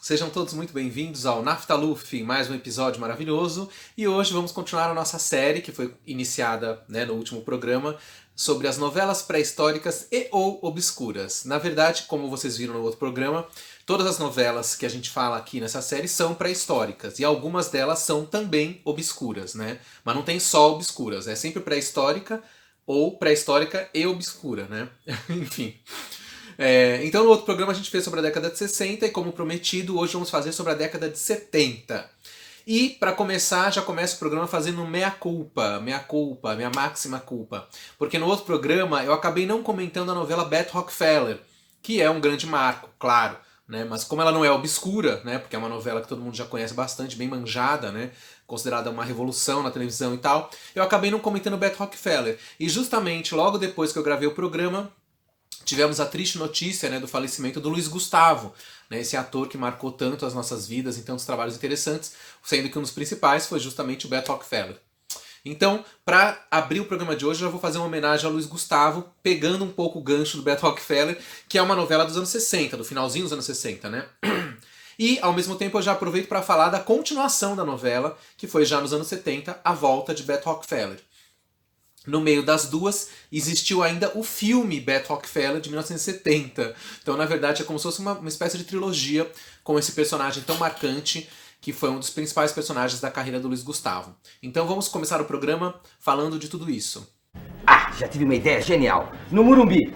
Sejam todos muito bem-vindos ao Naftaluf, mais um episódio maravilhoso. E hoje vamos continuar a nossa série, que foi iniciada no último programa, sobre as novelas pré-históricas e ou obscuras. Na verdade, como vocês viram no outro programa, todas as novelas que a gente fala aqui nessa série são pré-históricas. E algumas delas são também obscuras, né? Mas não tem só obscuras, é sempre pré-histórica ou pré-histórica e obscura, né? Enfim. Então no outro programa a gente fez sobre a década de 60 e como prometido, hoje vamos fazer sobre a década de 70. E para começar, já começa o programa fazendo minha máxima culpa. Porque no outro programa eu acabei não comentando a novela Beth Rockefeller, que é um grande marco, claro. Né? Mas como ela não é obscura, né? Porque é uma novela que todo mundo já conhece bastante, bem manjada, né? Considerada uma revolução na televisão e tal, eu acabei não comentando Beth Rockefeller. E justamente logo depois que eu gravei o programa, tivemos a triste notícia do falecimento do Luiz Gustavo, esse ator que marcou tanto as nossas vidas em tantos trabalhos interessantes, sendo que um dos principais foi justamente o Beth Rockefeller. Então, para abrir o programa de hoje, eu já vou fazer uma homenagem ao Luiz Gustavo, pegando um pouco o gancho do Beth Rockefeller, que é uma novela dos anos 60, do finalzinho dos anos 60, né? E, ao mesmo tempo, eu já aproveito para falar da continuação da novela, que foi já nos anos 70, A Volta de Beth Rockefeller. No meio das duas, existiu ainda o filme Beth Rockefeller, de 1970. Então, na verdade, é como se fosse uma espécie de trilogia com esse personagem tão marcante, que foi um dos principais personagens da carreira do Luiz Gustavo. Então, vamos começar o programa falando de tudo isso. Ah, já tive uma ideia genial. No Morumbi.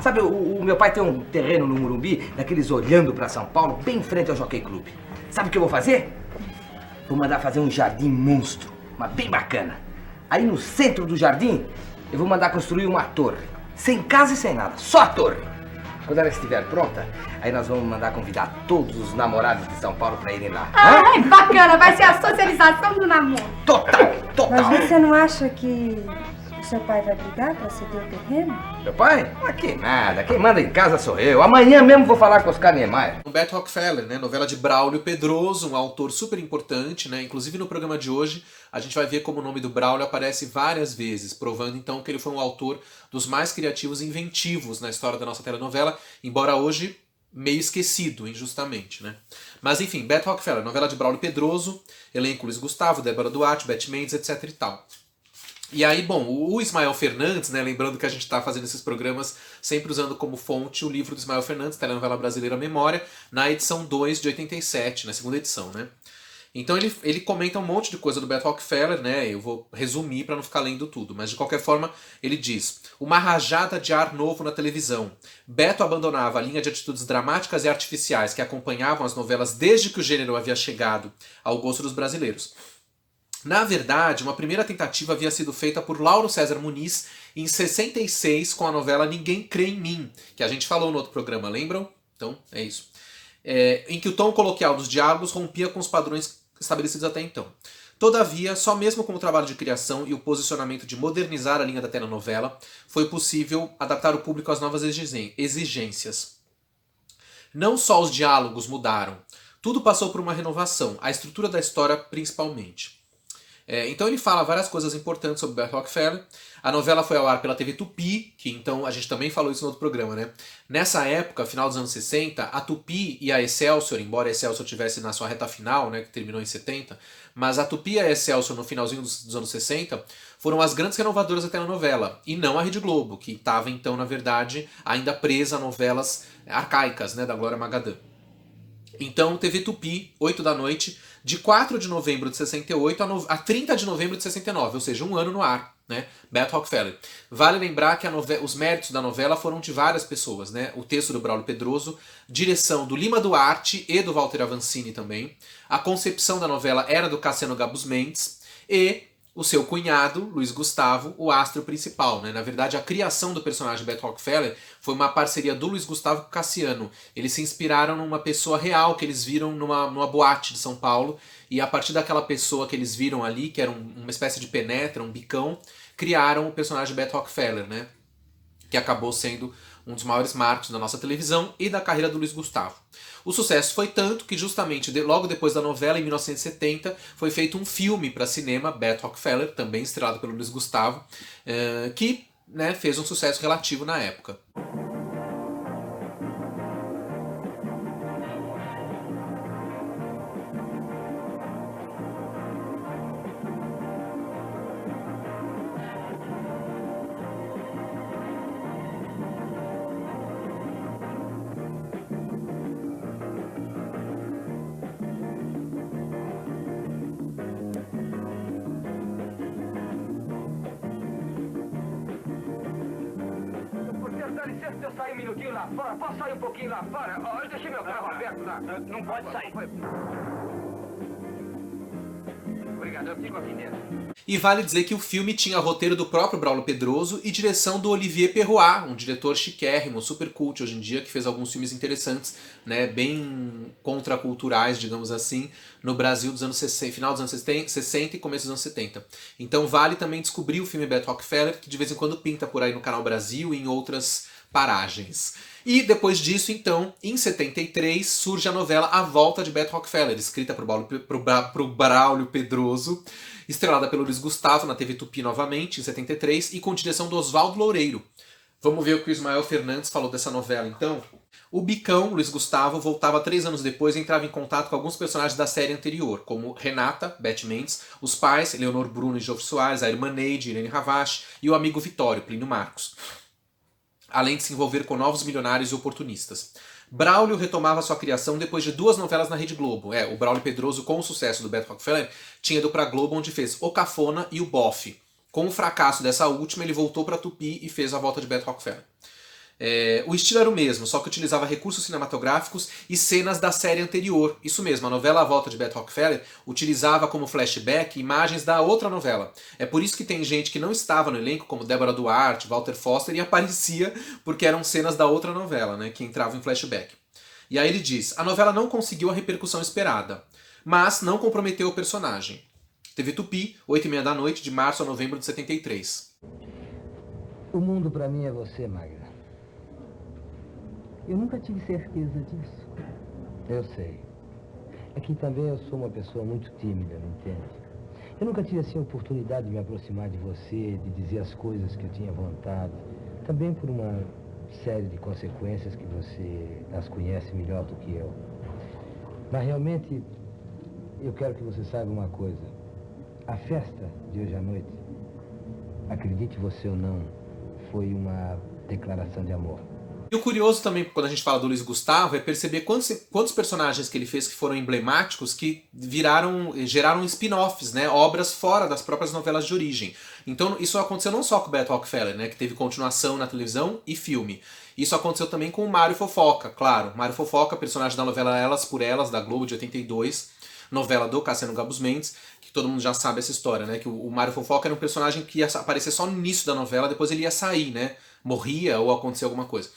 Sabe, o meu pai tem um terreno no Morumbi, daqueles olhando pra São Paulo, bem em frente ao Jockey Club. Sabe o que eu vou fazer? Vou mandar fazer um jardim monstro, mas bem bacana. Aí no centro do jardim, eu vou mandar construir uma torre. Sem casa e sem nada, só a torre. Quando ela estiver pronta, aí nós vamos mandar convidar todos os namorados de São Paulo pra irem lá. Ai, bacana, vai ser a socialização do namoro. Total. Mas você não acha que o seu pai vai brigar pra ceder o terreno? Meu pai? Aqui nada, quem manda em casa sou eu. Amanhã mesmo vou falar com o Oscar Niemeyer. O Beth Rockefeller, novela de Braulio Pedroso, um autor super importante, inclusive no programa de hoje a gente vai ver como o nome do Braulio aparece várias vezes, provando então que ele foi um autor dos mais criativos e inventivos na história da nossa telenovela, embora hoje meio esquecido, injustamente, né? Mas enfim, Beth Rockefeller, novela de Braulio Pedroso, elenco Luiz Gustavo, Débora Duarte, Beth Mendes, etc e tal. E aí, bom, o Ismael Fernandes, lembrando que a gente está fazendo esses programas sempre usando como fonte o livro do Ismael Fernandes, Telenovela Brasileira Memória, na edição 2 de 87, na segunda edição, né? Então ele comenta um monte de coisa do Beth Rockefeller, eu vou resumir para não ficar lendo tudo, mas de qualquer forma ele diz: uma rajada de ar novo na televisão. Beto abandonava a linha de atitudes dramáticas e artificiais que acompanhavam as novelas desde que o gênero havia chegado ao gosto dos brasileiros. Na verdade, uma primeira tentativa havia sido feita por Lauro César Muniz em 66 com a novela Ninguém Crê em Mim, que a gente falou no outro programa, lembram? Então, é isso. Em que o tom coloquial dos diálogos rompia com os padrões estabelecidos até então. Todavia, só mesmo com o trabalho de criação e o posicionamento de modernizar a linha da telenovela, foi possível adaptar o público às novas exigências. Não só os diálogos mudaram, tudo passou por uma renovação, a estrutura da história principalmente. Então ele fala várias coisas importantes sobre Beth Rockefeller. A novela foi ao ar pela TV Tupi, que então a gente também falou isso no outro programa, né? Nessa época, final dos anos 60, a Tupi e a Excelsior, embora a Excelsior tivesse na sua reta final, que terminou em 70, mas a Tupi e a Excelsior no finalzinho dos anos 60 foram as grandes renovadoras da telenovela, e não a Rede Globo, que estava então, na verdade, ainda presa a novelas arcaicas, da Glória Magadã. Então, TV Tupi, 8 da noite, de 4 de novembro de 68 a 30 de novembro de 69, ou seja, um ano no ar, Beth Rockefeller. Vale lembrar que os méritos da novela foram de várias pessoas, O texto do Braulio Pedroso, direção do Lima Duarte e do Walter Avancini também. A concepção da novela era do Cassiano Gabus Mendes e o seu cunhado, Luiz Gustavo, o astro principal. Na verdade, a criação do personagem Beth Rockefeller foi uma parceria do Luiz Gustavo com o Cassiano. Eles se inspiraram numa pessoa real que eles viram numa boate de São Paulo, e a partir daquela pessoa que eles viram ali, que era uma espécie de penetra, um bicão, criaram o personagem Beth Rockefeller, que acabou sendo um dos maiores marcos da nossa televisão e da carreira do Luiz Gustavo. O sucesso foi tanto que justamente logo depois da novela, em 1970, foi feito um filme para cinema, Beth Rockefeller, também estrelado pelo Luiz Gustavo, que fez um sucesso relativo na época. Eu saio um minutinho lá fora. Posso sair um pouquinho lá fora? Oh, eu deixei meu carro aberto lá. Não pode sair. Obrigado, eu fico aqui dentro. E vale dizer que o filme tinha roteiro do próprio Braulio Pedroso e direção do Olivier Perroit, um diretor chiquérrimo, super cult hoje em dia, que fez alguns filmes interessantes, né, bem contraculturais, digamos assim, no Brasil dos anos 60, final dos anos 60 e começo dos anos 70. Então vale também descobrir o filme Beto Rockefeller, que de vez em quando pinta por aí no Canal Brasil e em outras paragens. E depois disso, então, em 73, surge a novela A Volta de Beto Rockefeller, escrita por Braulio Pedroso, estrelada pelo Luiz Gustavo na TV Tupi novamente, em 73, e com direção do Oswaldo Loureiro. Vamos ver o que o Ismael Fernandes falou dessa novela, então? O Bicão, Luiz Gustavo, voltava 3 anos depois e entrava em contato com alguns personagens da série anterior, como Renata, Beth Mendes, os pais, Leonor Bruno e Jofre Soares, a irmã Neide, Irene Ravache, e o amigo Vitório, Plínio Marcos, além de se envolver com novos milionários e oportunistas. Braulio retomava sua criação depois de 2 novelas na Rede Globo. O Braulio Pedroso, com o sucesso do Beto Rockefeller, tinha ido para a Globo, onde fez O Cafona e O Bofe. Com o fracasso dessa última, ele voltou para a Tupi e fez A Volta de Beto Rockefeller. O estilo era o mesmo, só que utilizava recursos cinematográficos e cenas da série anterior. Isso mesmo, a novela A Volta de Beto Rockefeller utilizava como flashback imagens da outra novela. É por isso que tem gente que não estava no elenco, como Débora Duarte, Walter Foster, e aparecia porque eram cenas da outra novela, né, que entravam em flashback. E aí ele diz, a novela não conseguiu a repercussão esperada, mas não comprometeu o personagem. TV Tupi, 8h30 da noite, de março a novembro de 73. O mundo pra mim é você, Magda. Eu nunca tive certeza disso. Eu sei. É que também eu sou uma pessoa muito tímida, não entende? Eu nunca tive assim a oportunidade de me aproximar de você, de dizer as coisas que eu tinha vontade. Também por uma série de consequências que você as conhece melhor do que eu. Mas realmente, eu quero que você saiba uma coisa. A festa de hoje à noite, acredite você ou não, foi uma declaração de amor. E o curioso também, quando a gente fala do Luiz Gustavo, é perceber quantos personagens que ele fez que foram emblemáticos que geraram spin-offs, né, obras fora das próprias novelas de origem. Então isso aconteceu não só com o Beto Rockefeller, né, que teve continuação na televisão e filme. Isso aconteceu também com o Mário Fofoca, claro. Mário Fofoca, personagem da novela Elas por Elas, da Globo de 82, novela do Cassiano Gabus Mendes, que todo mundo já sabe essa história, né, que o Mário Fofoca era um personagem que ia aparecer só no início da novela, depois ele ia sair, né, morria ou acontecia alguma coisa.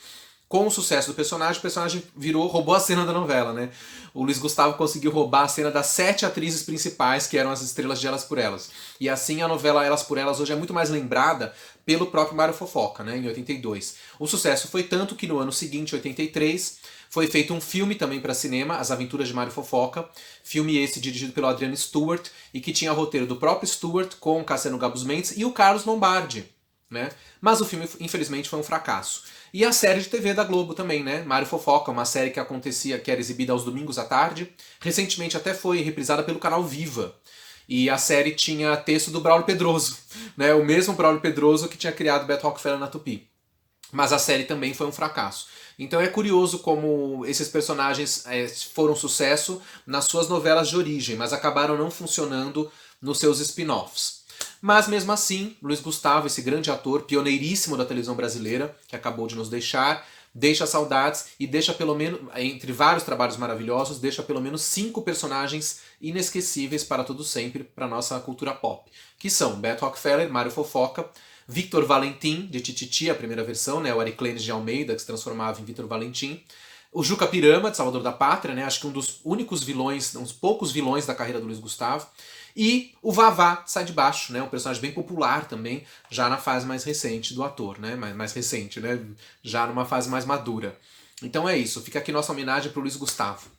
Com o sucesso do personagem, o personagem roubou a cena da novela, né? O Luiz Gustavo conseguiu roubar a cena das 7 atrizes principais, que eram as estrelas de Elas por Elas. E assim a novela Elas por Elas hoje é muito mais lembrada pelo próprio Mário Fofoca, né? Em 82. O sucesso foi tanto que no ano seguinte, 83, foi feito um filme também para cinema, As Aventuras de Mário Fofoca. Filme esse dirigido pelo Adriano Stewart e que tinha roteiro do próprio Stewart com o Cassiano Gabus Mendes e o Carlos Lombardi, né? Mas o filme, infelizmente, foi um fracasso. E a série de TV da Globo também, né? Mário Fofoca, uma série que era exibida aos domingos à tarde. Recentemente até foi reprisada pelo canal Viva. E a série tinha texto do Braulio Pedroso, né? O mesmo Braulio Pedroso que tinha criado Beto Rockefeller na Tupi. Mas a série também foi um fracasso. Então é curioso como esses personagens foram sucesso nas suas novelas de origem, mas acabaram não funcionando nos seus spin-offs. Mas mesmo assim, Luiz Gustavo, esse grande ator, pioneiríssimo da televisão brasileira, que acabou de nos deixar, deixa saudades e deixa pelo menos, entre vários trabalhos maravilhosos, deixa pelo menos 5 personagens inesquecíveis para todo sempre para nossa cultura pop. Que são Beto Rockefeller, Mário Fofoca, Victor Valentim, de Tititi, a primeira versão, né, o Ariclenes de Almeida, que se transformava em Victor Valentim, o Juca Pirama, de Salvador da Pátria, né, acho que um dos únicos vilões, uns poucos vilões da carreira do Luiz Gustavo, e o Vavá, Sai de Baixo, né, um personagem bem popular também, já na fase mais recente do ator, né, mais recente, né, já numa fase mais madura. Então é isso, fica aqui nossa homenagem para o Luiz Gustavo.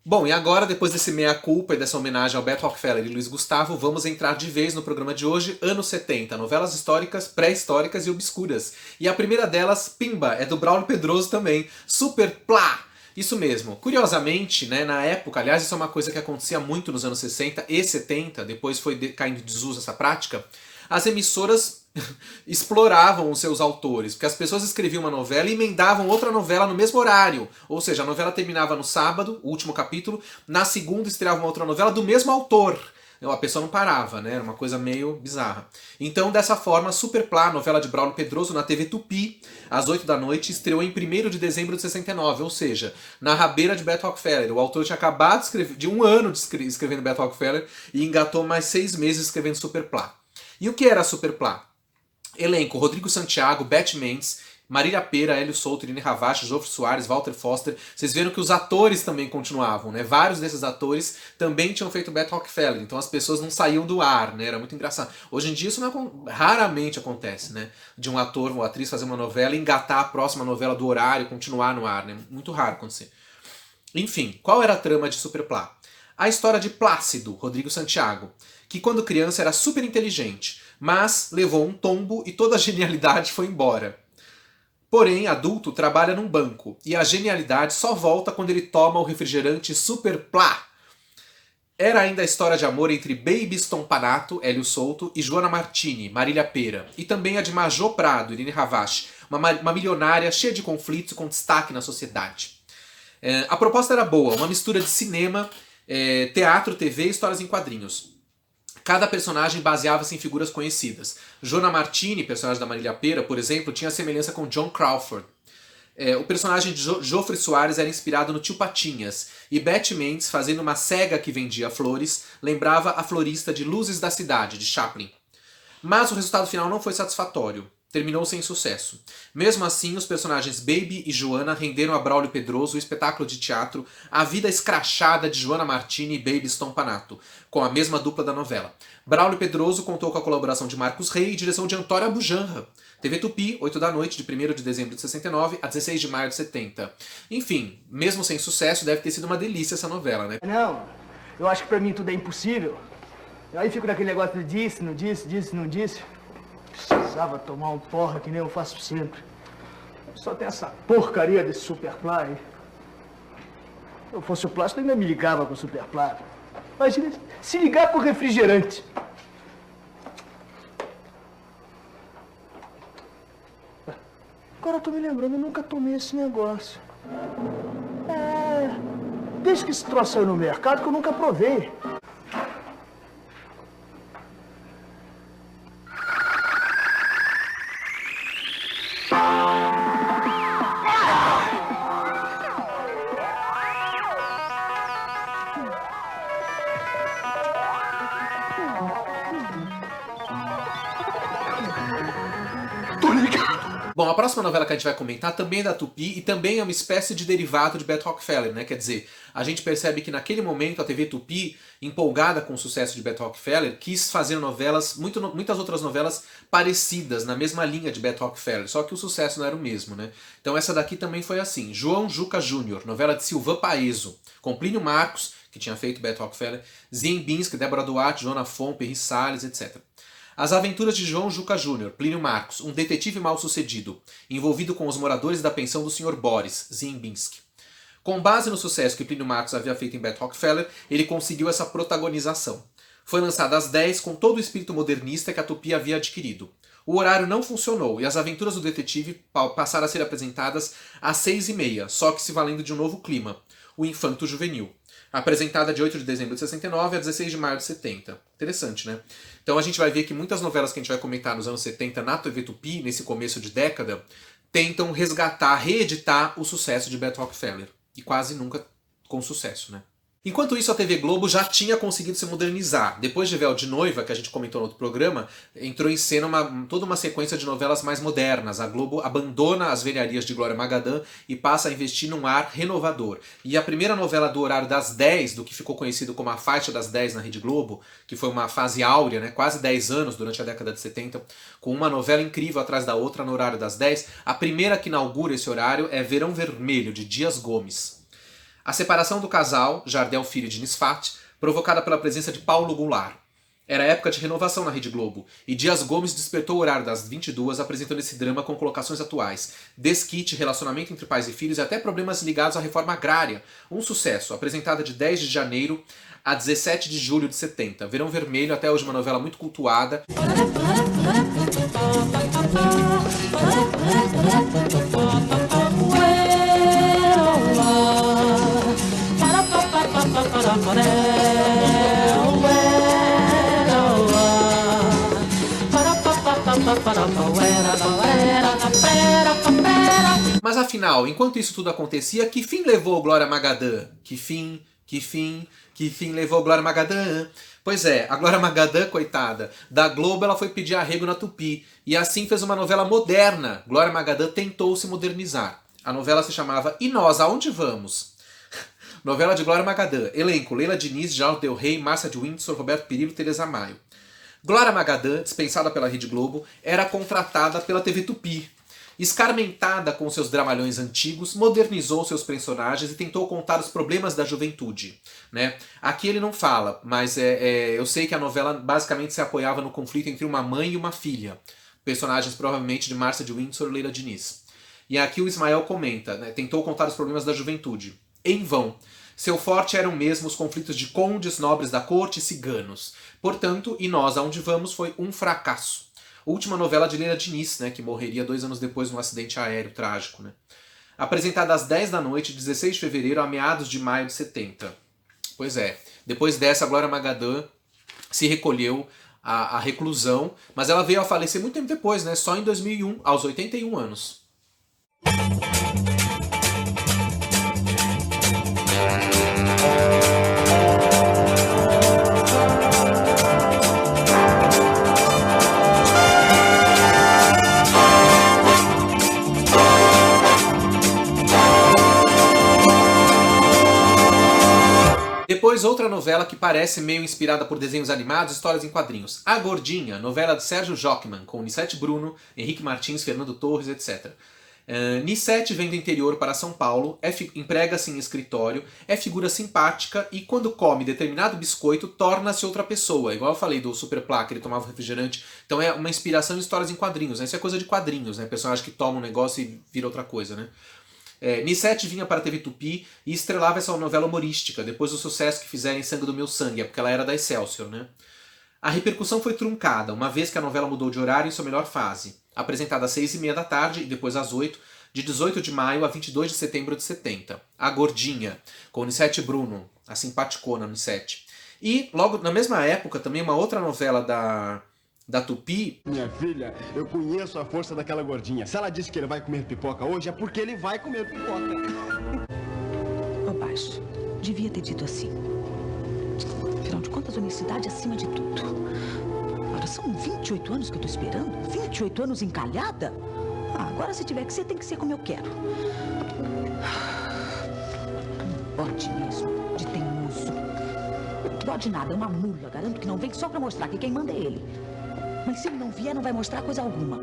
Bom, e agora, depois desse meia-culpa e dessa homenagem ao Beto Rockefeller e Luiz Gustavo, vamos entrar de vez no programa de hoje, anos 70, novelas históricas, pré-históricas e obscuras. E a primeira delas, Pimba, é do Braulio Pedroso também, Super Plá! Isso mesmo. Curiosamente, né, na época, aliás, isso é uma coisa que acontecia muito nos anos 60 e 70, depois foi caindo em desuso essa prática, as emissoras exploravam os seus autores, porque as pessoas escreviam uma novela e emendavam outra novela no mesmo horário. Ou seja, a novela terminava no sábado, o último capítulo, na segunda estreava uma outra novela do mesmo autor. a pessoa não parava, né? Era uma coisa meio bizarra. Então, dessa forma, Superplá, novela de Braulio Pedroso na TV Tupi, às 8 da noite, estreou em 1º de dezembro de 69, ou seja, na rabeira de Beto Rockefeller. O autor tinha acabado de um ano escrevendo Beto Rockefeller e engatou mais 6 meses escrevendo Superplá. E o que era Superplá? Elenco: Rodrigo Santiago, Beth Mendes, Marília Pêra, Hélio Souto, Irene Ravache, Jofre Soares, Walter Foster. Vocês viram que os atores também continuavam, né? Vários desses atores também tinham feito Beto Rockefeller, então as pessoas não saíam do ar, né? Era muito engraçado. Hoje em dia isso raramente acontece, né? De um ator ou atriz fazer uma novela e engatar a próxima novela do horário e continuar no ar, né? Muito raro acontecer. Enfim, qual era a trama de Superplá? A história de Plácido, Rodrigo Santiago, que quando criança era super inteligente, mas levou um tombo e toda a genialidade foi embora. Porém, adulto, trabalha num banco, e a genialidade só volta quando ele toma o refrigerante Superplá. Era ainda a história de amor entre Baby Stompanato, Hélio Souto, e Joana Martini, Marília Pêra, e também a de Majô Prado, Irene Ravache, uma milionária cheia de conflitos e com destaque na sociedade. A proposta era boa, uma mistura de cinema, teatro, TV e histórias em quadrinhos. Cada personagem baseava-se em figuras conhecidas. Joana Martini, personagem da Marília Pêra, por exemplo, tinha semelhança com John Crawford. O personagem de Jofre Soares era inspirado no Tio Patinhas. E Beth Mendes, fazendo uma cega que vendia flores, lembrava a florista de Luzes da Cidade, de Chaplin. Mas o resultado final não foi satisfatório. Terminou sem sucesso. Mesmo assim, os personagens Baby e Joana renderam a Braulio Pedroso o espetáculo de teatro A Vida Escrachada de Joana Martini e Baby Stompanato, com a mesma dupla da novela. Braulio Pedroso contou com a colaboração de Marcos Rey e direção de Antônio Abujanra. TV Tupi, 8 da noite, de 1º de dezembro de 69 a 16 de maio de 70. Enfim, mesmo sem sucesso, deve ter sido uma delícia essa novela, né? Não, eu acho que pra mim tudo é impossível. Aí fico naquele negócio de disse, não disse. Precisava tomar um porra que nem eu faço sempre. Só tem essa porcaria desse Superplá aí. Se eu fosse o plástico, ainda me ligava com o Superplá. Imagina se ligar pro refrigerante. Agora eu tô me lembrando, eu nunca tomei esse negócio. Desde que esse troço saiu no mercado que eu nunca provei. Bom, a próxima novela que a gente vai comentar também é da Tupi e também é uma espécie de derivado de Beto Rockefeller, né? Quer dizer, a gente percebe que naquele momento a TV Tupi, empolgada com o sucesso de Beto Rockefeller, quis fazer novelas, muitas outras novelas parecidas, na mesma linha de Beto Rockefeller, só que o sucesso não era o mesmo, né? Então essa daqui também foi assim. João Juca Júnior, novela de Silvan Paeso, com Plínio Marcos, que tinha feito Beto Rockefeller, Ziembinski, Débora Duarte, Joana Fon, Perry Salles, etc. As aventuras de João Juca Júnior, Plínio Marcos, um detetive mal-sucedido, envolvido com os moradores da pensão do Sr. Boris, Ziembinski. Com base no sucesso que Plínio Marcos havia feito em Beto Rockefeller, ele conseguiu essa protagonização. Foi lançada às 10 com todo o espírito modernista que a Tupi havia adquirido. O horário não funcionou e as aventuras do detetive passaram a ser apresentadas às 6h30, só que se valendo de um novo clima, o infanto juvenil. Apresentada de 8 de dezembro de 69 a 16 de maio de 70. Interessante, né? Então a gente vai ver que muitas novelas que a gente vai comentar nos anos 70 na TV Tupi, nesse começo de década, tentam resgatar, reeditar o sucesso de Beto Rockefeller. E quase nunca com sucesso, né? Enquanto isso, a TV Globo já tinha conseguido se modernizar. Depois de Véu de Noiva, que a gente comentou no outro programa, entrou em cena toda uma sequência de novelas mais modernas. A Globo abandona as velharias de Glória Magadã e passa a investir num ar renovador. E a primeira novela do horário das 10, do que ficou conhecido como a faixa das 10 na Rede Globo, que foi uma fase áurea, né, quase 10 anos durante a década de 70, com uma novela incrível atrás da outra no horário das 10, a primeira que inaugura esse horário é Verão Vermelho, de Dias Gomes. A separação do casal, Jardel Filho e Diniz Fati, provocada pela presença de Paulo Goulart. Era época de renovação na Rede Globo, e Dias Gomes despertou o horário das 22 apresentando esse drama com colocações atuais. Desquite, relacionamento entre pais e filhos e até problemas ligados à reforma agrária. Um sucesso, apresentada de 10 de janeiro a 17 de julho de 70. Verão Vermelho, até hoje uma novela muito cultuada. Mas afinal, enquanto isso tudo acontecia, que fim levou Glória Magadã? Que fim levou Glória Magadã? Pois é, a Glória Magadã, coitada, da Globo ela foi pedir arrego na Tupi, e assim fez uma novela moderna. Glória Magadã tentou se modernizar. A novela se chamava E Nós, Aonde Vamos? Novela de Glória Magadã. Elenco: Leila Diniz, Geraldo Del Rey, Márcia de Windsor, Roberto Perillo, Teresa Maio. Glória Magadã, dispensada pela Rede Globo, era contratada pela TV Tupi. Escarmentada com seus dramalhões antigos, modernizou seus personagens e tentou contar os problemas da juventude. Né? Aqui ele não fala, mas eu sei que a novela basicamente se apoiava no conflito entre uma mãe e uma filha. Personagens provavelmente de Márcia de Windsor e Leila Diniz. E aqui o Ismael comenta, né? Tentou contar os problemas da juventude. Em vão. Seu forte eram mesmo os conflitos de condes, nobres da corte e ciganos. Portanto, E Nós, Aonde Vamos foi um fracasso. Última novela de Leila Diniz, né, que morreria 2 anos depois num acidente aéreo trágico. Né? Apresentada às 10 da noite, 16 de fevereiro, a meados de maio de 70. Pois é, depois dessa, a Glória Magadã se recolheu à reclusão, mas ela veio a falecer muito tempo depois, né, só em 2001, aos 81 anos. Depois, outra novela que parece meio inspirada por desenhos animados e histórias em quadrinhos. A Gordinha, novela de Sérgio Jockman, com Nissete Bruno, Henrique Martins, Fernando Torres, etc. Nissete vem do interior para São Paulo, emprega-se em escritório, é figura simpática e quando come determinado biscoito torna-se outra pessoa. Igual eu falei do Super Plá, que ele tomava refrigerante. Então é uma inspiração em histórias em quadrinhos. Né? Isso é coisa de quadrinhos, né? Personagem que toma um negócio e vira outra coisa, né? Nissete vinha para a TV Tupi e estrelava essa novela humorística, depois do sucesso que fizeram em Sangue do Meu Sangue, porque ela era da Excelsior, né? A repercussão foi truncada, uma vez que a novela mudou de horário em sua melhor fase. Apresentada às 6h30 da tarde e depois às 8, de 18 de maio a 22 de setembro de 70. A Gordinha, com Nissete Bruno, a simpaticona Nissete. E, logo na mesma época, também uma outra novela da Tupi. Minha filha, eu conheço a força daquela gordinha. Se ela disse que ele vai comer pipoca hoje, é porque ele vai comer pipoca. Ô baixo, devia ter dito assim. Afinal de contas, honestidade acima de tudo. Agora são 28 anos que eu tô esperando? 28 anos encalhada? Agora se tiver que ser, tem que ser como eu quero. Bode mesmo, de teimoso. Bode nada, é uma mula. Garanto que não vem só pra mostrar que quem manda é ele. Mas se ele não vier, não vai mostrar coisa alguma.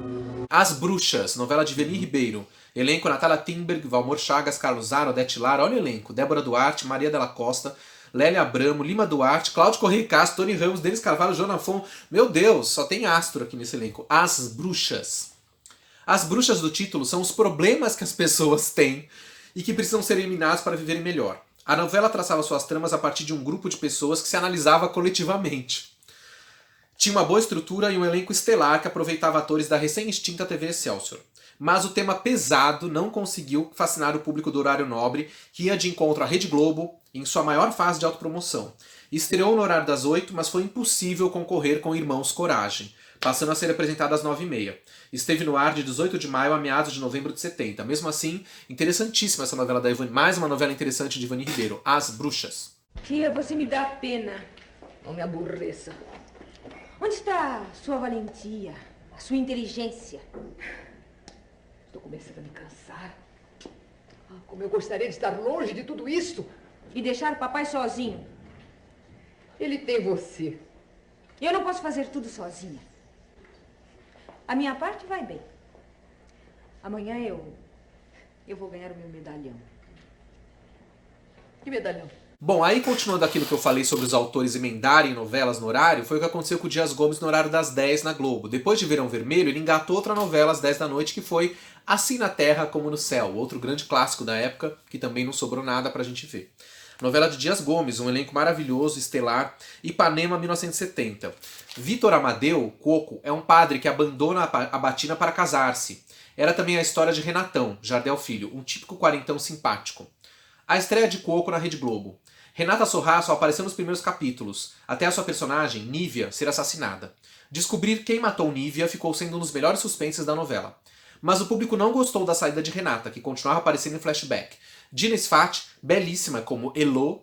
As Bruxas, novela de Veni Ribeiro. Elenco: Natália Timberg, Valmor Chagas, Carlos Zara, Odete Lara. Olha o elenco. Débora Duarte, Maria Della Costa, Lélia Abramo, Lima Duarte, Cláudio Correia Castro, Tony Ramos, Denis Carvalho, Joana Fon. Meu Deus, só tem astro aqui nesse elenco. As Bruxas. As bruxas do título são os problemas que as pessoas têm e que precisam ser eliminados para viverem melhor. A novela traçava suas tramas a partir de um grupo de pessoas que se analisava coletivamente. Tinha uma boa estrutura e um elenco estelar que aproveitava atores da recém-extinta TV Excelsior. Mas o tema pesado não conseguiu fascinar o público do horário nobre, que ia de encontro à Rede Globo em sua maior fase de autopromoção. Estreou no horário das 8, mas foi impossível concorrer com Irmãos Coragem, passando a ser apresentada às 9h30. Esteve no ar de 18 de maio a meados de novembro de 70. Mesmo assim, interessantíssima essa novela da Ivani. Mais uma novela interessante de Ivani Ribeiro, As Bruxas. Tia, você me dá pena. Não me aborreça. Onde está sua valentia, a sua inteligência? Estou começando a me cansar. Como eu gostaria de estar longe de tudo isso. E deixar o papai sozinho. Ele tem você. Eu não posso fazer tudo sozinha. A minha parte vai bem. Amanhã eu vou ganhar o meu medalhão. Que medalhão? Bom, aí continuando aquilo que eu falei sobre os autores emendarem novelas no horário, foi o que aconteceu com o Dias Gomes no horário das 10 na Globo. Depois de Verão Vermelho, ele engatou outra novela às 10 da noite, que foi Assim na Terra como no Céu, outro grande clássico da época, que também não sobrou nada pra gente ver. Novela de Dias Gomes, um elenco maravilhoso, estelar, Ipanema, 1970. Vitor Amadeu, Coco, é um padre que abandona a batina para casar-se. Era também a história de Renatão, Jardel Filho, um típico quarentão simpático. A estreia de Coco na Rede Globo. Renata Sorrah só apareceu nos primeiros capítulos, até a sua personagem, Nívia, ser assassinada. Descobrir quem matou Nívia ficou sendo um dos melhores suspenses da novela. Mas o público não gostou da saída de Renata, que continuava aparecendo em flashback. Dina Sfat, belíssima como Elô,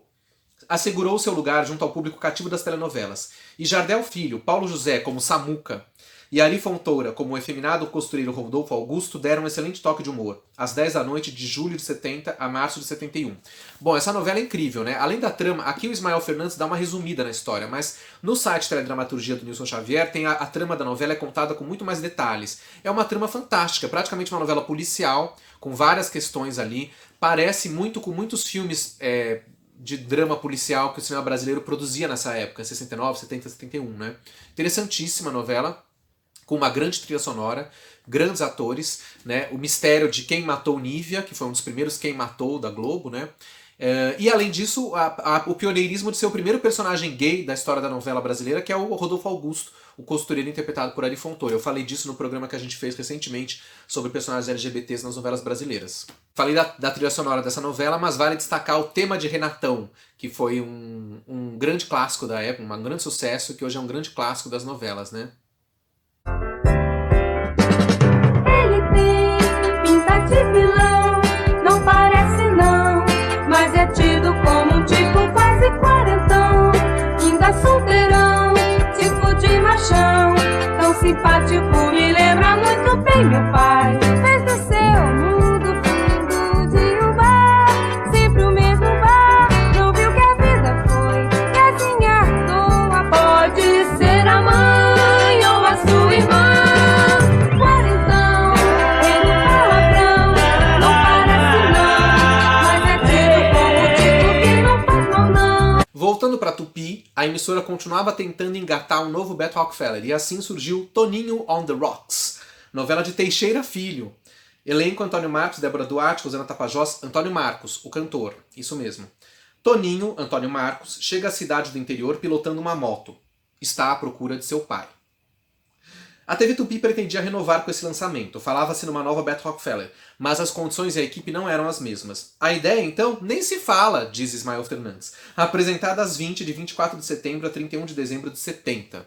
assegurou seu lugar junto ao público cativo das telenovelas. E Jardel Filho, Paulo José como Samuca e Ari Fontoura como o efeminado costureiro Rodolfo Augusto deram um excelente toque de humor, às 10 da noite de julho de 70 a março de 71. Bom, essa novela é incrível, né? Além da trama, aqui o Ismael Fernandes dá uma resumida na história, mas no site Teledramaturgia do Nilson Xavier tem a trama da novela é contada com muito mais detalhes. É uma trama fantástica, praticamente uma novela policial, com várias questões ali. Parece muito com muitos filmes de drama policial que o cinema brasileiro produzia nessa época, 69, 70, 71, né? Interessantíssima novela, com uma grande trilha sonora, grandes atores, né? O mistério de quem matou Nívia, que foi um dos primeiros Quem Matou da Globo, né? E além disso, o pioneirismo de ser o primeiro personagem gay da história da novela brasileira, que é o Rodolfo Augusto, o costureiro interpretado por Ari Fontoura. Eu falei disso no programa que a gente fez recentemente sobre personagens LGBTs nas novelas brasileiras. Falei da trilha sonora dessa novela, mas vale destacar o tema de Renatão, que foi um grande clássico da época, um grande sucesso, que hoje é um grande clássico das novelas, né? Ele tem pinta de vilão, não parece não, mas é tido como um tipo quase quarentão, ainda solteirão, tipo de machão, tão simpático, me lembra muito bem meu pai. Fez do seu mundo fundo de um bar, sempre o mesmo bar, não viu que a vida foi casinha à toa, pode ser a mãe ou a sua irmã. Voltando para Tupi, a emissora continuava tentando engatar um novo Beto Rockefeller, e assim surgiu Toninho on the Rocks, novela de Teixeira Filho. Elenco: Antônio Marcos, Débora Duarte, Rosana Tapajós, Antônio Marcos, o cantor, isso mesmo. Toninho, Antônio Marcos, chega à cidade do interior pilotando uma moto. Está à procura de seu pai. A TV Tupi pretendia renovar com esse lançamento, falava-se numa nova Beto Rockefeller, mas as condições e a equipe não eram as mesmas. A ideia, então, nem se fala, diz Ismael Fernandes, apresentada às 20 de 24 de setembro a 31 de dezembro de 70.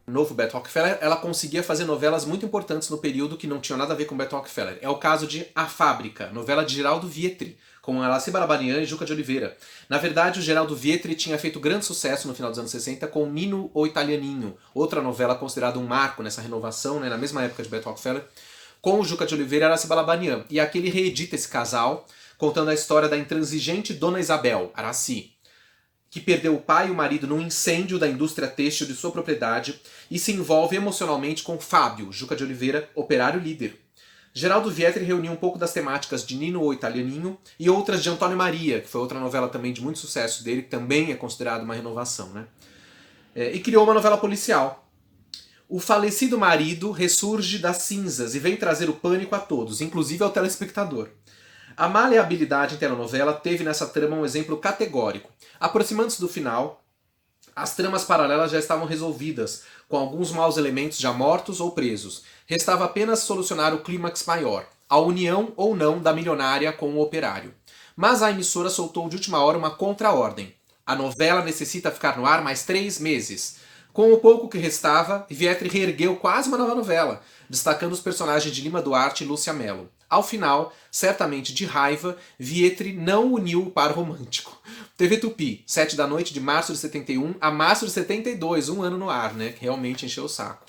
O novo Beto Rockefeller, ela conseguia fazer novelas muito importantes no período que não tinham nada a ver com Beto Rockefeller. É o caso de A Fábrica, novela de Geraldo Vietri, com Alaci Balabanian e Juca de Oliveira. Na verdade, o Geraldo Vietri tinha feito grande sucesso no final dos anos 60 com Nino o Italianinho, outra novela considerada um marco nessa renovação, né, na mesma época de Beto Rockefeller, com o Juca de Oliveira e Alaci Balabanian. E aqui ele reedita esse casal, contando a história da intransigente Dona Isabel, Araci, que perdeu o pai e o marido num incêndio da indústria têxtil de sua propriedade e se envolve emocionalmente com Fábio, Juca de Oliveira, operário líder. Geraldo Vietri reuniu um pouco das temáticas de Nino o Italianinho e outras de Antônio Maria, que foi outra novela também de muito sucesso dele, que também é considerada uma renovação, né? E criou uma novela policial. O falecido marido ressurge das cinzas e vem trazer o pânico a todos, inclusive ao telespectador. A maleabilidade em telenovela teve nessa trama um exemplo categórico. Aproximando-se do final, as tramas paralelas já estavam resolvidas, com alguns maus elementos já mortos ou presos. Restava apenas solucionar o clímax maior, a união ou não da milionária com o operário. Mas a emissora soltou de última hora uma contra-ordem. A novela necessita ficar no ar mais 3 meses. Com o pouco que restava, Vietri reergueu quase uma nova novela, destacando os personagens de Lima Duarte e Lúcia Mello. Ao final, certamente de raiva, Vietri não uniu o par romântico. TV Tupi, 7 da noite de março de 71 a março de 72, um ano no ar, né? Que realmente encheu o saco.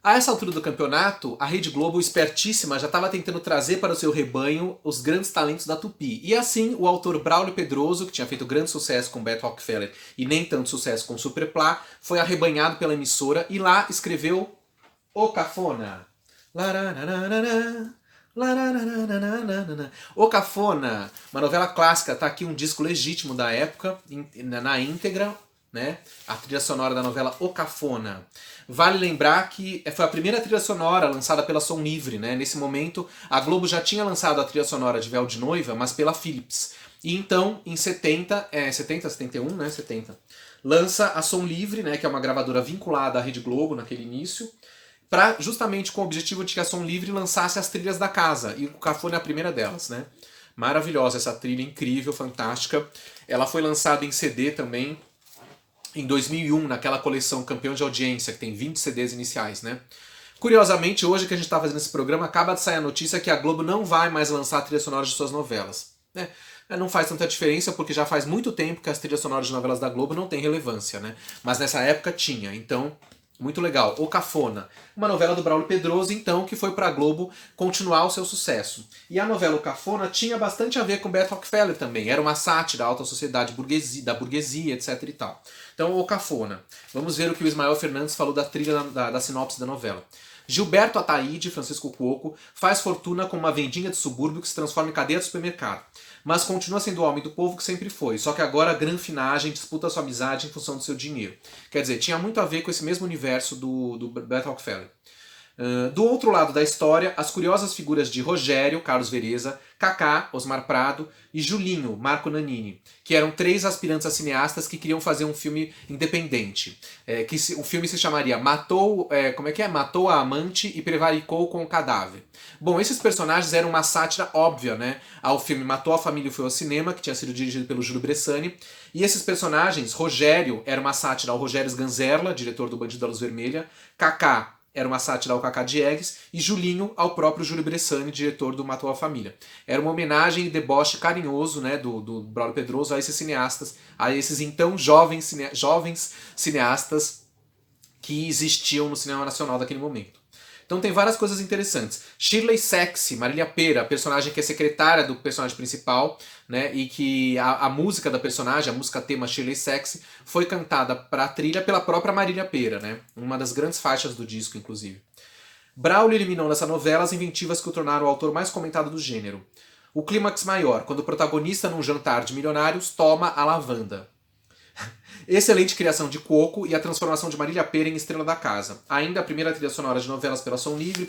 A essa altura do campeonato, a Rede Globo, espertíssima, já estava tentando trazer para o seu rebanho os grandes talentos da Tupi. E assim, o autor Braulio Pedroso, que tinha feito grande sucesso com Beto Rockefeller e nem tanto sucesso com Superplá, foi arrebanhado pela emissora e lá escreveu O Cafona. O Cafona, uma novela clássica, tá aqui um disco legítimo da época, na íntegra, né? A trilha sonora da novela O Cafona. Vale lembrar que foi a primeira trilha sonora lançada pela Som Livre, né? Nesse momento, a Globo já tinha lançado a trilha sonora de Véu de Noiva, mas pela Philips. E então, em 71, né? 70, lança a Som Livre, né? Que é uma gravadora vinculada à Rede Globo naquele início, justamente com o objetivo de que a Som Livre lançasse as trilhas da casa. E o Cafona é a primeira delas, né? Maravilhosa essa trilha, incrível, fantástica. Ela foi lançada em CD também, em 2001, naquela coleção Campeão de Audiência, que tem 20 CDs iniciais, né? Curiosamente, hoje que a gente está fazendo esse programa, acaba de sair a notícia que a Globo não vai mais lançar trilhas sonoras de suas novelas. Não faz tanta diferença, porque já faz muito tempo que as trilhas sonoras de novelas da Globo não têm relevância, né? Mas nessa época tinha, então... Muito legal. O Cafona, uma novela do Braulio Pedroso, então, que foi pra Globo continuar o seu sucesso. E a novela O Cafona tinha bastante a ver com Bert Rockefeller também. Era uma sátira da alta sociedade da burguesia, etc e tal. Então, O Cafona. Vamos ver o que o Ismael Fernandes falou da trilha da sinopse da novela. Gilberto Ataíde, Francisco Cuoco, faz fortuna com uma vendinha de subúrbio que se transforma em cadeia de supermercado. Mas continua sendo o homem do povo que sempre foi, só que agora a granfinagem disputa sua amizade em função do seu dinheiro. Quer dizer, tinha muito a ver com esse mesmo universo do Bert Rockefeller. Do outro lado da história, as curiosas figuras de Rogério, Carlos Vereza, Cacá, Osmar Prado e Julinho, Marco Nanini, que eram 3 aspirantes a cineastas que queriam fazer um filme independente. O filme se chamaria Matou a Amante e Prevaricou com o Cadáver. Bom, esses personagens eram uma sátira óbvia, né, ao filme Matou a Família e Foi ao Cinema, que tinha sido dirigido pelo Júlio Bressani. E esses personagens, Rogério era uma sátira ao Rogério Sganzerla, diretor do Bandido da Luz Vermelha, Cacá era uma sátira ao Cacá Diegues, e Julinho ao próprio Júlio Bressani, diretor do Matou a Família. Era uma homenagem e deboche carinhoso, né, do Braulio Pedroso a esses cineastas, a esses então jovens cineastas que existiam no cinema nacional daquele momento. Então tem várias coisas interessantes. Shirley Sexy, Marília Pera, a personagem que é secretária do personagem principal, né, e que a música da personagem, a música tema Shirley Sexy, foi cantada para a trilha pela própria Marília Pera, né, uma das grandes faixas do disco, inclusive. Braulio eliminou nessa novela as inventivas que o tornaram o autor mais comentado do gênero. O clímax maior, quando o protagonista, num jantar de milionários, toma a lavanda. Excelente criação de Cuoco e a transformação de Marília Pera em estrela da casa. Ainda a primeira trilha sonora de novelas pela Som Livre,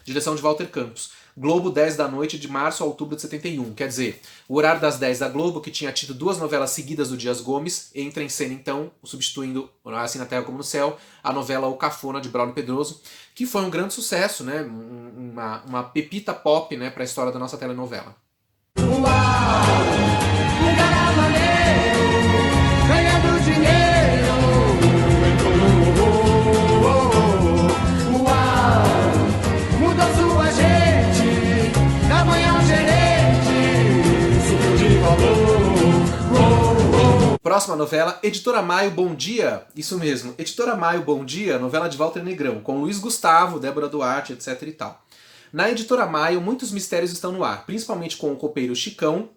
direção de Walter Campos. Globo, 10 da noite, de março a outubro de 71. Quer dizer, o horário das 10 da Globo, que tinha tido 2 novelas seguidas do Dias Gomes, entra em cena então, substituindo, assim na terra como no céu, a novela O Cafona, de Braulio Pedroso, que foi um grande sucesso, né? Uma pepita pop, né, para a história da nossa telenovela. Ganhando dinheiro, uau, mudou sua gente, da manhã ao gerente, subiu de valor. Próxima novela, Editora Maio, Bom Dia. Isso mesmo, Editora Maio, Bom Dia, novela de Walter Negrão, com Luiz Gustavo, Débora Duarte, etc e tal. Na Editora Maio, muitos mistérios estão no ar, principalmente com o copeiro Chicão,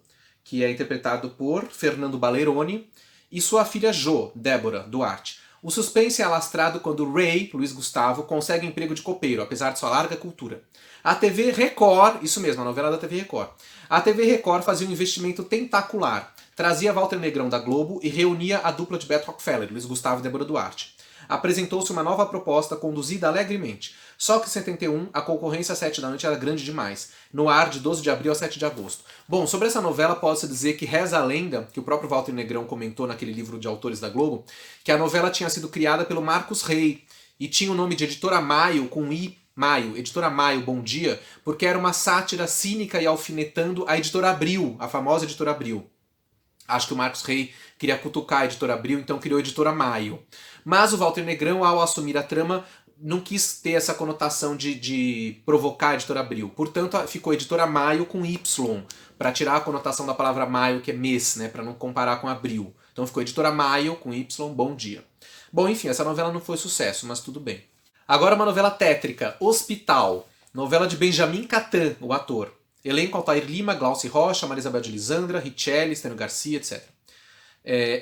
que é interpretado por Fernando Baleroni, e sua filha Jo, Débora Duarte. O suspense é alastrado quando Ray, Luiz Gustavo, consegue emprego de copeiro, apesar de sua larga cultura. A TV Record, isso mesmo, a novela da TV Record. A TV Record fazia um investimento tentacular. Trazia Walter Negrão da Globo e reunia a dupla de Bert Rockefeller, Luiz Gustavo e Débora Duarte. Apresentou-se uma nova proposta conduzida alegremente. Só que em 71, a concorrência às 7 da noite era grande demais. No ar, de 12 de abril a 7 de agosto. Bom, sobre essa novela pode-se dizer que reza a lenda, que o próprio Walter Negrão comentou naquele livro de autores da Globo, que a novela tinha sido criada pelo Marcos Rey, e tinha o nome de Editora Maio, com I, Maio, Editora Maio, Bom Dia, porque era uma sátira cínica e alfinetando a Editora Abril, a famosa Editora Abril. Acho que o Marcos Rey queria cutucar a Editora Abril, então criou a Editora Maio. Mas o Walter Negrão, ao assumir a trama, não quis ter essa conotação de provocar a Editora Abril. Portanto, ficou Editora Maio com Y, para tirar a conotação da palavra maio, que é mês, né, para não comparar com abril. Então ficou Editora Maio com Y, Bom Dia. Bom, enfim, essa novela não foi sucesso, mas tudo bem. Agora uma novela tétrica, Hospital. Novela de Benjamin Catan, o ator. Elenco: Altair Lima, Glauci Rocha, Maria Isabel de Lisandra, Richelli, Estênio Garcia, etc.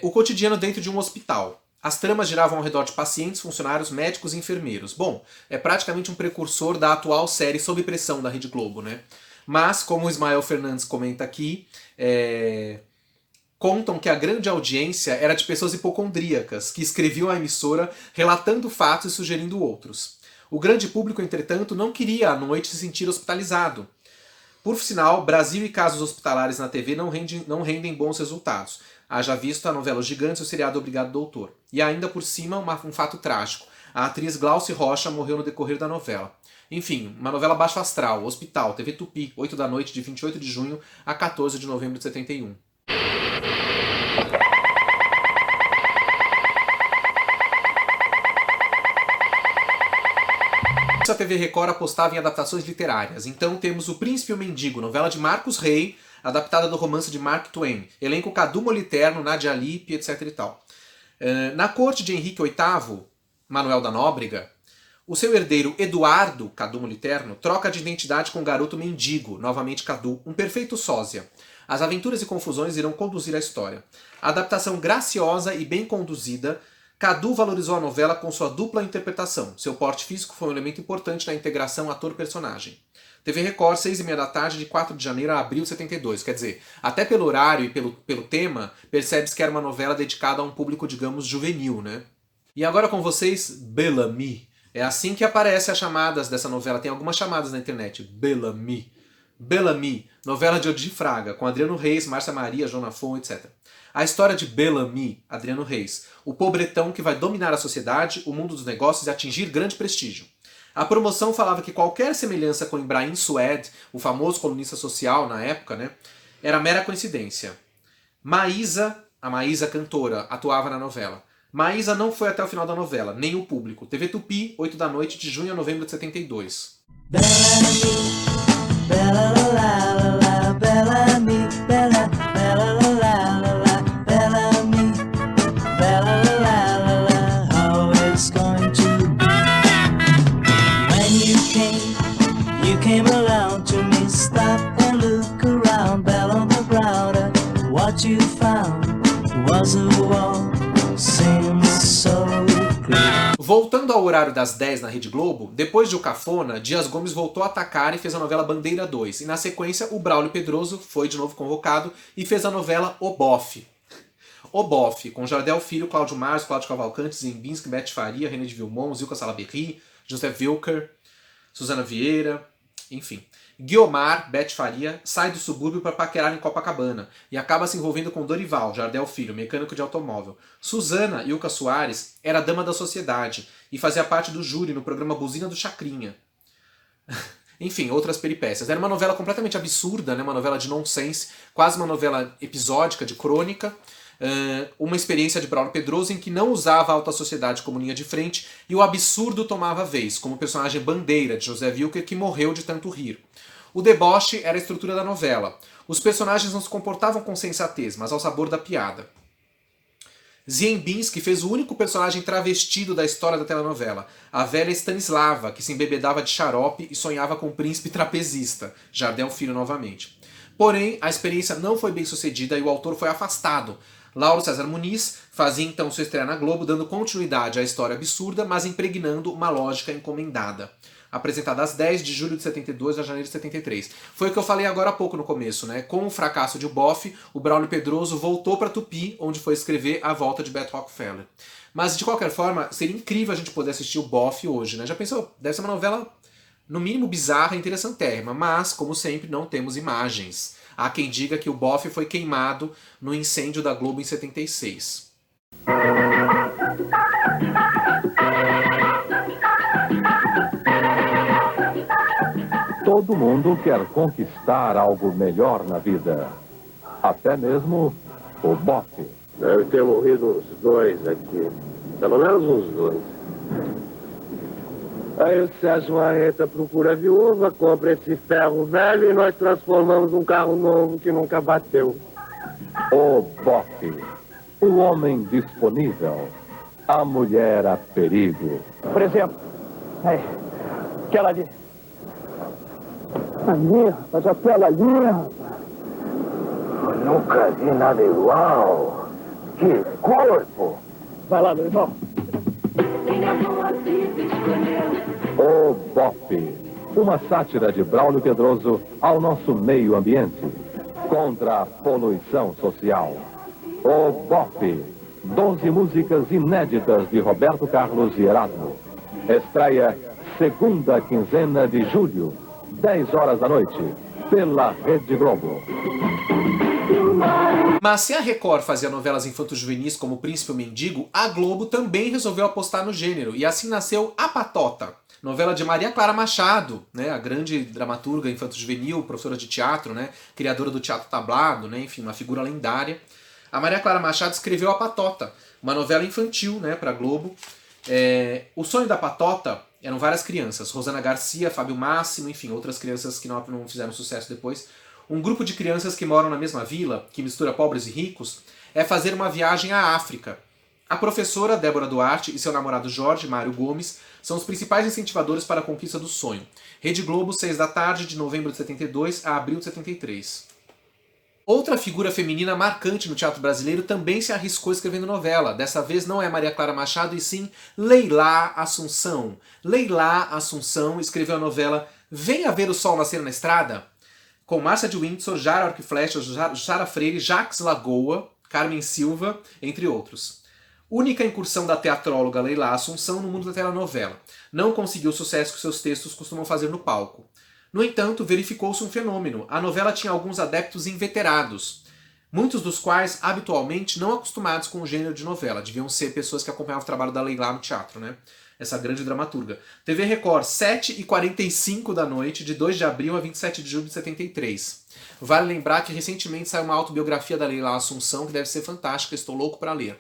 O cotidiano dentro de um hospital. As tramas giravam ao redor de pacientes, funcionários, médicos e enfermeiros. Bom, é praticamente um precursor da atual série Sob Pressão da Rede Globo, né? Mas, como o Ismael Fernandes comenta aqui, contam que a grande audiência era de pessoas hipocondríacas, que escreviam a emissora relatando fatos e sugerindo outros. O grande público, entretanto, não queria à noite se sentir hospitalizado. Por sinal, Brasil e casos hospitalares na TV não rendem bons resultados. Haja visto a novela Os Gigantes e o seriado Obrigado Doutor. E ainda por cima, um fato trágico. A atriz Glauce Rocha morreu no decorrer da novela. Enfim, uma novela baixo astral, Hospital, TV Tupi, 8 da noite de 28 de junho a 14 de novembro de 71. A TV Record apostava em adaptações literárias. Então temos O Príncipe e o Mendigo, novela de Marcos Rey, adaptada do romance de Mark Twain. Elenco Cadu Moliterno, Nadia Lippe, etc e tal. Na corte de Henrique VIII, Manuel da Nóbrega, o seu herdeiro Eduardo, Cadu Moliterno, troca de identidade com o garoto mendigo, novamente Cadu, um perfeito sósia. As aventuras e confusões irão conduzir a história. A adaptação graciosa e bem conduzida, Cadu valorizou a novela com sua dupla interpretação. Seu porte físico foi um elemento importante na integração ator-personagem. TV Record, 6h30 da tarde, de 4 de janeiro a abril de 72. Quer dizer, até pelo horário e pelo tema, percebe-se que era uma novela dedicada a um público, digamos, juvenil, né? E agora com vocês, Bellamy. É assim que aparecem as chamadas dessa novela. Tem algumas chamadas na internet. Bellamy. Bellamy, novela de Odi Fraga, com Adriano Reis, Márcia Maria, João Nafon, etc. A história de Bellamy, Adriano Reis, o pobretão que vai dominar a sociedade, o mundo dos negócios e atingir grande prestígio. A promoção falava que qualquer semelhança com Ibrahim Sued, o famoso colunista social na época, né, era mera coincidência. Maísa, a Maísa cantora, atuava na novela. Maísa não foi até o final da novela, nem o público. TV Tupi, 8 da noite, de junho a novembro de 72. Voltando ao horário das 10 na Rede Globo, depois de O Cafona, Dias Gomes voltou a atacar e fez a novela Bandeira 2. E na sequência, o Braulio Pedroso foi de novo convocado e fez a novela O Bofe. O Bofe, com Jardel Filho, Cláudio Márcio, Cláudio Cavalcante, Zembinski, Beth Faria, René de Vilmont, Zilka Salaberry, José Wilker, Suzana Vieira, enfim. Guiomar, Beth Faria, sai do subúrbio para paquerar em Copacabana e acaba se envolvendo com Dorival, Jardel Filho, mecânico de automóvel. Suzana, Ilka Soares, era dama da sociedade e fazia parte do júri no programa Buzina do Chacrinha. Enfim, outras peripécias. Era uma novela completamente absurda, né? Uma novela de nonsense, quase uma novela episódica, de crônica. Uma experiência de Braulio Pedroso em que não usava a alta sociedade como linha de frente e o absurdo tomava vez, como o personagem Bandeira, de José Wilker, que morreu de tanto rir. O deboche era a estrutura da novela. Os personagens não se comportavam com sensatez, mas ao sabor da piada. Ziembinski fez o único personagem travestido da história da telenovela, a velha Stanislava, que se embebedava de xarope e sonhava com um príncipe trapezista, Jardel Filho novamente. Porém, a experiência não foi bem sucedida e o autor foi afastado. Lauro César Muniz fazia então sua estreia na Globo, dando continuidade à história absurda, mas impregnando uma lógica encomendada. Apresentada às 10 de julho de 72 a janeiro de 73. Foi o que eu falei agora há pouco no começo, né? Com o fracasso de O Bofe, o Braulio Pedroso voltou para Tupi, onde foi escrever A Volta de Beto Rockefeller. Mas, de qualquer forma, seria incrível a gente poder assistir O Bofe hoje, né? Já pensou? Deve ser uma novela, no mínimo, bizarra e interessantérrima, mas, como sempre, não temos imagens. Há quem diga que o Bofe foi queimado no incêndio da Globo em 76. Todo mundo quer conquistar algo melhor na vida. Até mesmo o Bofe. Deve ter morrido uns 2 aqui. Pelo menos uns 2. Aí o Sérgio Marreta procura a viúva, compra esse ferro velho e nós transformamos um carro novo que nunca bateu. O Bofe. O homem disponível. A mulher a perigo. Por exemplo, aí, aquela ali. Ali, rapaz, aquela ali, rapaz. Eu nunca vi nada igual. Que corpo! Vai lá, meu irmão. O BOP, uma sátira de Braulio Pedroso ao nosso meio ambiente, contra a poluição social. O BOP, 12 músicas inéditas de Roberto Carlos e Erasmo. Estreia segunda quinzena de julho, 10 horas da noite, pela Rede Globo. Mas se a Record fazia novelas infanto-juvenis como O Príncipe e o Mendigo, a Globo também resolveu apostar no gênero, e assim nasceu A Patota, novela de Maria Clara Machado, né, a grande dramaturga infanto-juvenil, professora de teatro, né, criadora do teatro tablado, né, enfim, uma figura lendária. A Maria Clara Machado escreveu A Patota, uma novela infantil, né, para a Globo. O sonho da Patota eram várias crianças, Rosana Garcia, Fábio Máximo, enfim, outras crianças que não fizeram sucesso depois. Um grupo de crianças que moram na mesma vila, que mistura pobres e ricos, é fazer uma viagem à África. A professora Débora Duarte e seu namorado Jorge Mário Gomes são os principais incentivadores para a conquista do sonho. Rede Globo, 6 da tarde, de novembro de 72 a abril de 73. Outra figura feminina marcante no teatro brasileiro também se arriscou escrevendo novela. Dessa vez não é Maria Clara Machado, e sim Leilá Assunção. Leilá Assunção escreveu a novela Venha Ver o Sol Nascer na Estrada, com Márcia de Windsor, Jara Arco e Flecha, Jara Freire, Jacques Lagoa, Carmen Silva, entre outros. Única incursão da teatróloga Leilá Assunção no mundo da telenovela. Não conseguiu o sucesso que seus textos costumam fazer no palco. No entanto, verificou-se um fenômeno. A novela tinha alguns adeptos inveterados, muitos dos quais habitualmente não acostumados com o gênero de novela. Deviam ser pessoas que acompanhavam o trabalho da Leilá no teatro, né? Essa grande dramaturga. TV Record, 7h45 da noite, de 2 de abril a 27 de julho de 73. Vale lembrar que recentemente saiu uma autobiografia da Leilá Assunção, que deve ser fantástica, estou louco para ler.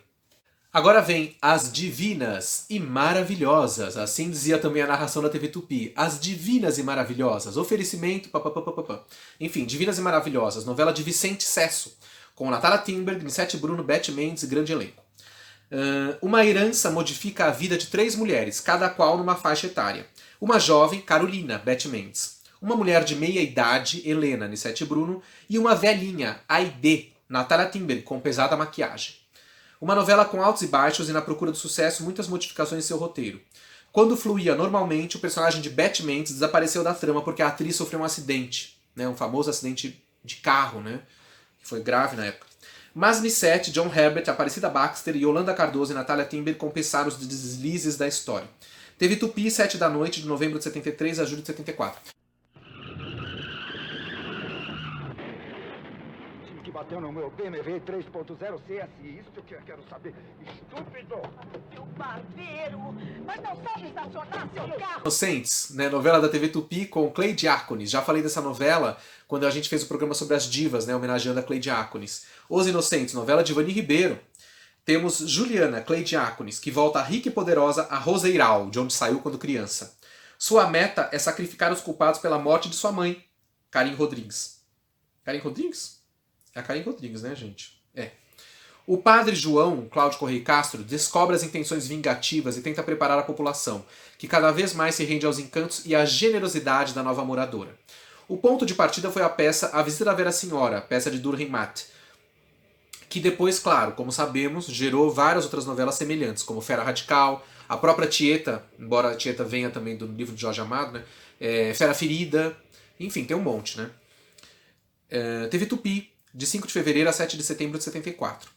Agora vem As Divinas e Maravilhosas, assim dizia também a narração da TV Tupi. As Divinas e Maravilhosas, oferecimento, papapá. Enfim, Divinas e Maravilhosas, novela de Vicente Cesso, com Natália Timberg, Nissete Bruno, Beth Mendes e grande elenco. Uma herança modifica a vida de 3 mulheres, cada qual numa faixa etária. Uma jovem, Carolina, Beth Mendes. Uma mulher de meia idade, Helena, Nissete Bruno. E uma velhinha, Aide, Natália Timberg, com pesada maquiagem. Uma novela com altos e baixos e, na procura do sucesso, muitas modificações em seu roteiro. Quando fluía normalmente, o personagem de Beth Mendes desapareceu da trama porque a atriz sofreu um acidente, né, um famoso acidente de carro, né, que foi grave na época. Mas Nissete, John Herbert, Aparecida Baxter, Yolanda Cardoso e Natália Timber compensaram os deslizes da história. Teve Tupi, 7 da noite, de novembro de 73 a julho de 74. Que bateu no meu BMW 3.0 CSI, isso que eu quero saber. Estúpido! Seu barbeiro! Mas não sabe estacionar seu carro! Inocentes, né, novela da TV Tupi com Clay Diáconis. Já falei dessa novela quando a gente fez o programa sobre as divas, né, homenageando a Clay Diáconis. Os Inocentes, novela de Ivani Ribeiro. Temos Juliana, Clay Diáconis, que volta rica e poderosa a Roseiral, de onde saiu quando criança. Sua meta é sacrificar os culpados pela morte de sua mãe, Karin Rodrigues. Karin Rodrigues? É a Karin Rodrigues, né, gente? É. O padre João, Cláudio Correia Castro, descobre as intenções vingativas e tenta preparar a população, que cada vez mais se rende aos encantos e à generosidade da nova moradora. O ponto de partida foi a peça A Visita da Vera Senhora, peça de Durkheim Mat, que depois, claro, como sabemos, gerou várias outras novelas semelhantes, como Fera Radical, a própria Tieta, embora a Tieta venha também do livro de Jorge Amado, né? Fera Ferida, enfim, tem um monte, né? TV Tupi, de 5 de fevereiro a 7 de setembro de 74.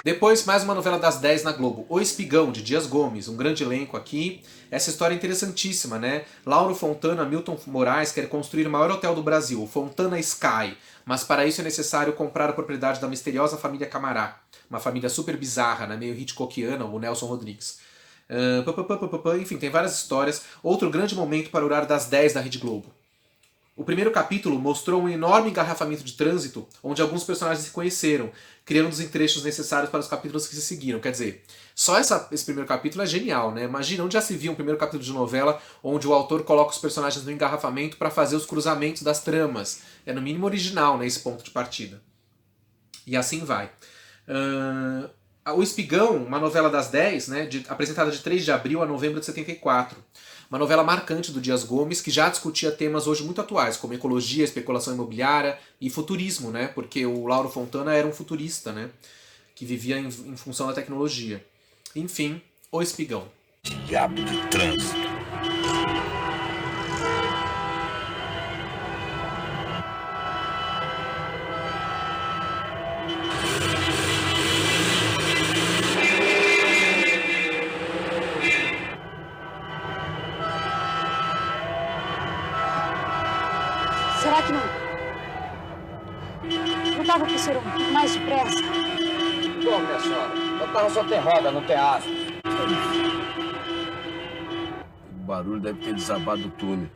Depois, mais uma novela das 10 na Globo, O Espigão, de Dias Gomes, um grande elenco aqui. Essa história é interessantíssima, né? Lauro Fontana, Milton Moraes quer construir o maior hotel do Brasil, o Fontana Sky, mas para isso é necessário comprar a propriedade da misteriosa família Camará, uma família super bizarra, né? Meio Hitchcockiana, o Nelson Rodrigues. Enfim, tem várias histórias. Outro grande momento para o horário das 10 da Rede Globo. O primeiro capítulo mostrou um enorme engarrafamento de trânsito, onde alguns personagens se conheceram, criando os trechos necessários para os capítulos que se seguiram. Quer dizer, só esse primeiro capítulo é genial, né? Imagina onde já se viu um primeiro capítulo de novela onde o autor coloca os personagens no engarrafamento para fazer os cruzamentos das tramas. É no mínimo original, né, esse ponto de partida. E assim vai. O Espigão, uma novela das 10, né, apresentada de 3 de abril a novembro de 74. Uma novela marcante do Dias Gomes, que já discutia temas hoje muito atuais, como ecologia, especulação imobiliária e futurismo, né? Porque o Lauro Fontana era um futurista, né? Que vivia em função da tecnologia. Enfim, O Espigão. Diabo de trânsito. Será que não dava para ser um pouco mais depressa? Bom, minha senhora, o carro só tem roda, não tem asa. O barulho deve ter desabado o túnel.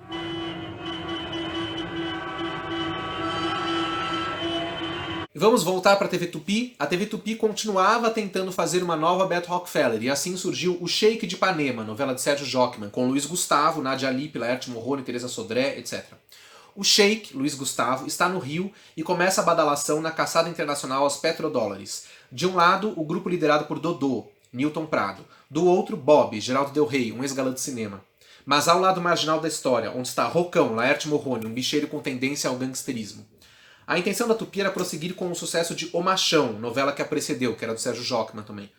E vamos voltar para a TV Tupi. A TV Tupi continuava tentando fazer uma nova Beto Rockefeller, e assim surgiu O Sheik de Ipanema, novela de Sérgio Jockman, com Luiz Gustavo, Nadia Lippe, Laerte Morrone, Teresa Sodré, etc. O Sheik, Luiz Gustavo, está no Rio e começa a badalação na caçada internacional aos petrodólares. De um lado, o grupo liderado por Dodô, Newton Prado. Do outro, Bob, Geraldo Del Rey, um ex-galã de cinema. Mas há o lado marginal da história, onde está Rocão, Laerte Morrone, um bicheiro com tendência ao gangsterismo. A intenção da Tupi era prosseguir com o sucesso de O Machão, novela que a precedeu, que era do Sérgio Jockman também.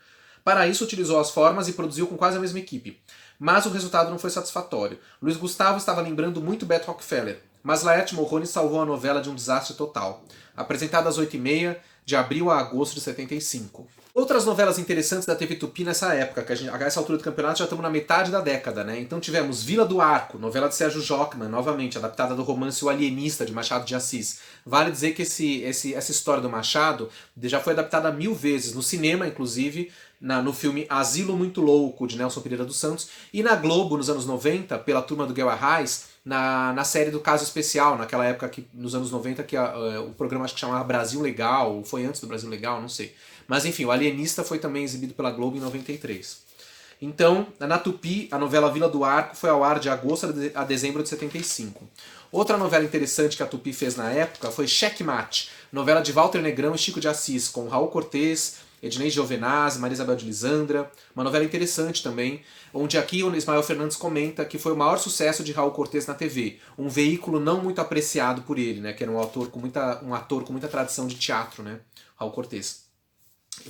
Para isso, utilizou as formas e produziu com quase a mesma equipe. Mas o resultado não foi satisfatório. Luiz Gustavo estava lembrando muito Beto Rockefeller, mas Laerte Morrone salvou a novela de um desastre total. Apresentada às 8h30, de abril a agosto de 75. Outras novelas interessantes da TV Tupi nessa época, que a essa altura do campeonato já estamos na metade da década, né? Então tivemos Vila do Arco, novela de Sérgio Jockman, novamente, adaptada do romance O Alienista, de Machado de Assis. Vale dizer que essa história do Machado já foi adaptada 1000 vezes, no cinema, inclusive, no filme Asilo Muito Louco, de Nelson Pereira dos Santos, e na Globo, nos anos 90, pela turma do Guel Arraes, na série do Caso Especial, naquela época, nos anos 90, que o programa acho que chamava Brasil Legal, ou foi antes do Brasil Legal, não sei. Mas enfim, O Alienista foi também exibido pela Globo em 93. Então, na Tupi, a novela Vila do Arco foi ao ar de agosto a dezembro de 75. Outra novela interessante que a Tupi fez na época foi Checkmate, novela de Walter Negrão e Chico de Assis, com Raul Cortez, Ednei Giovenazzi, Maria Isabel de Lisandra. Uma novela interessante também, onde aqui o Ismael Fernandes comenta que foi o maior sucesso de Raul Cortez na TV. Um veículo não muito apreciado por ele, né, que era um ator com muita tradição de teatro, né, Raul Cortez.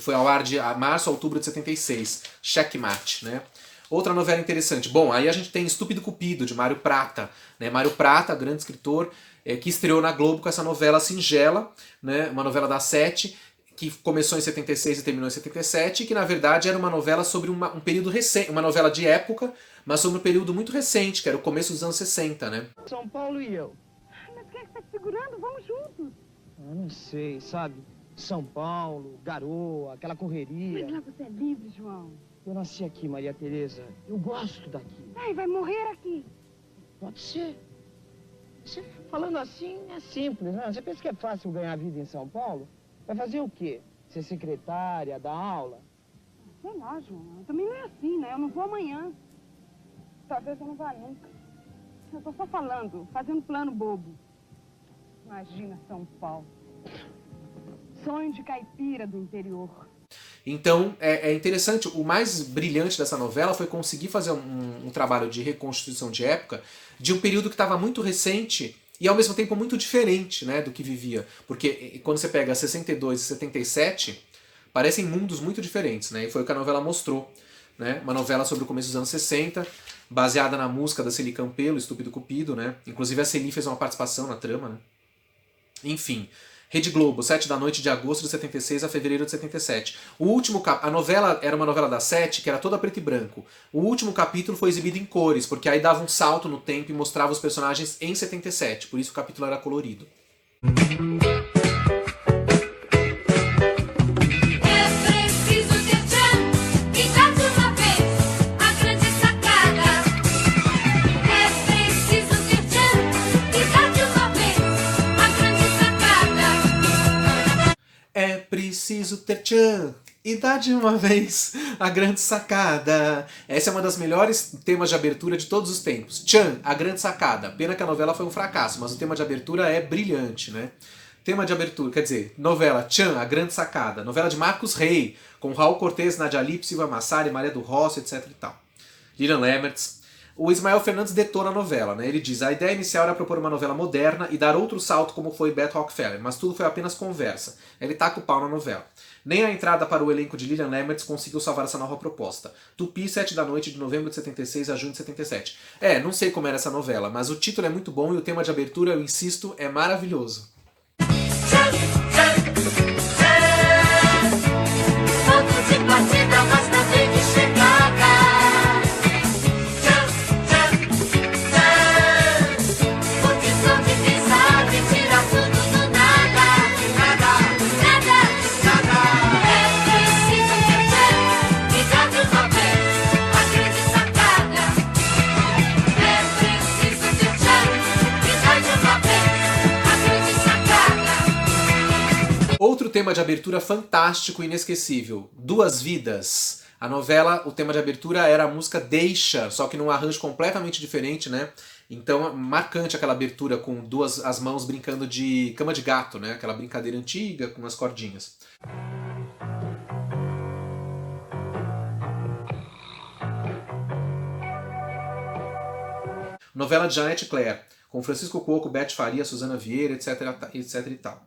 Foi ao ar de março a outubro de 76, Checkmate, né? Outra novela interessante. Bom, aí a gente tem Estúpido Cupido, de Mário Prata. Né? Mário Prata, grande escritor, que estreou na Globo com essa novela singela, né? Uma novela da 7, que começou em 76 e terminou em 77, e que na verdade era uma novela sobre um período recente, uma novela de época, mas sobre um período muito recente, que era o começo dos anos 60, né? São Paulo e eu. Mas quem é que tá te segurando? Vamos juntos. Eu não sei, sabe? São Paulo, garoa, aquela correria. Mas lá você é livre, João. Eu nasci aqui, Maria Tereza. Eu gosto daqui. Ai, vai morrer aqui. Pode ser. Você falando assim é simples, né? Você pensa que é fácil ganhar vida em São Paulo? Vai fazer o quê? Ser secretária, dar aula? Sei lá, João. Também não é assim, né? Eu não vou amanhã. Talvez eu não vá nunca. Eu tô só falando, fazendo plano bobo. Imagina São Paulo. Sonho de caipira do interior. Então, é interessante, o mais brilhante dessa novela foi conseguir fazer um trabalho de reconstituição de época de um período que estava muito recente e ao mesmo tempo muito diferente, né, do que vivia. Porque quando você pega 62 e 77, parecem mundos muito diferentes, né, e foi o que a novela mostrou. Né, uma novela sobre o começo dos anos 60, baseada na música da Celi Campelo, Estúpido Cupido, né, inclusive a Celi fez uma participação na trama. Né. Enfim... Rede Globo, 7 da noite de agosto de 76 a fevereiro de 77. A novela era uma novela da 7, que era toda preto e branco. O último capítulo foi exibido em cores, porque aí dava um salto no tempo e mostrava os personagens em 77. Por isso o capítulo era colorido. preciso ter tchan. E dá de uma vez a grande sacada. Essa é uma das melhores temas de abertura de todos os tempos. Tchan, a grande sacada. Pena que a novela foi um fracasso, mas o tema de abertura é brilhante, né? Tema de abertura, quer dizer, novela Tchan, a grande sacada. Novela de Marcos Rey, com Raul Cortez, Nadia Lippe, Silvia Massari, Maria do Rossi, etc e tal. Lilian Lemmertz. O Ismael Fernandes detona a novela, né? Ele diz: a ideia inicial era propor uma novela moderna e dar outro salto como foi Beto Rockefeller, mas tudo foi apenas conversa. Ele taca o pau na novela. Nem a entrada para o elenco de Lilian Lemmertz conseguiu salvar essa nova proposta. Tupi, 7 da noite, de novembro de 76 a junho de 77. Não sei como era essa novela, mas o título é muito bom e o tema de abertura, eu insisto, é maravilhoso. Ponto de partida, mas também de chegada. Condição de pensar e tirar tudo do nada. Nada, nada, nada. É preciso ter fé e dar de uma vez a grande sacada. É preciso ter fé e dar de uma vez a grande sacada. Outro tema de abertura fantástico e inesquecível, Duas Vidas. A novela, o tema de abertura era a música Deixa, só que num arranjo completamente diferente, né? Então, marcante aquela abertura com as mãos brincando de cama de gato, né? Aquela brincadeira antiga com as cordinhas. Novela de Janete Claire, com Francisco Cuoco, Beth Faria, Suzana Vieira, etc e tal.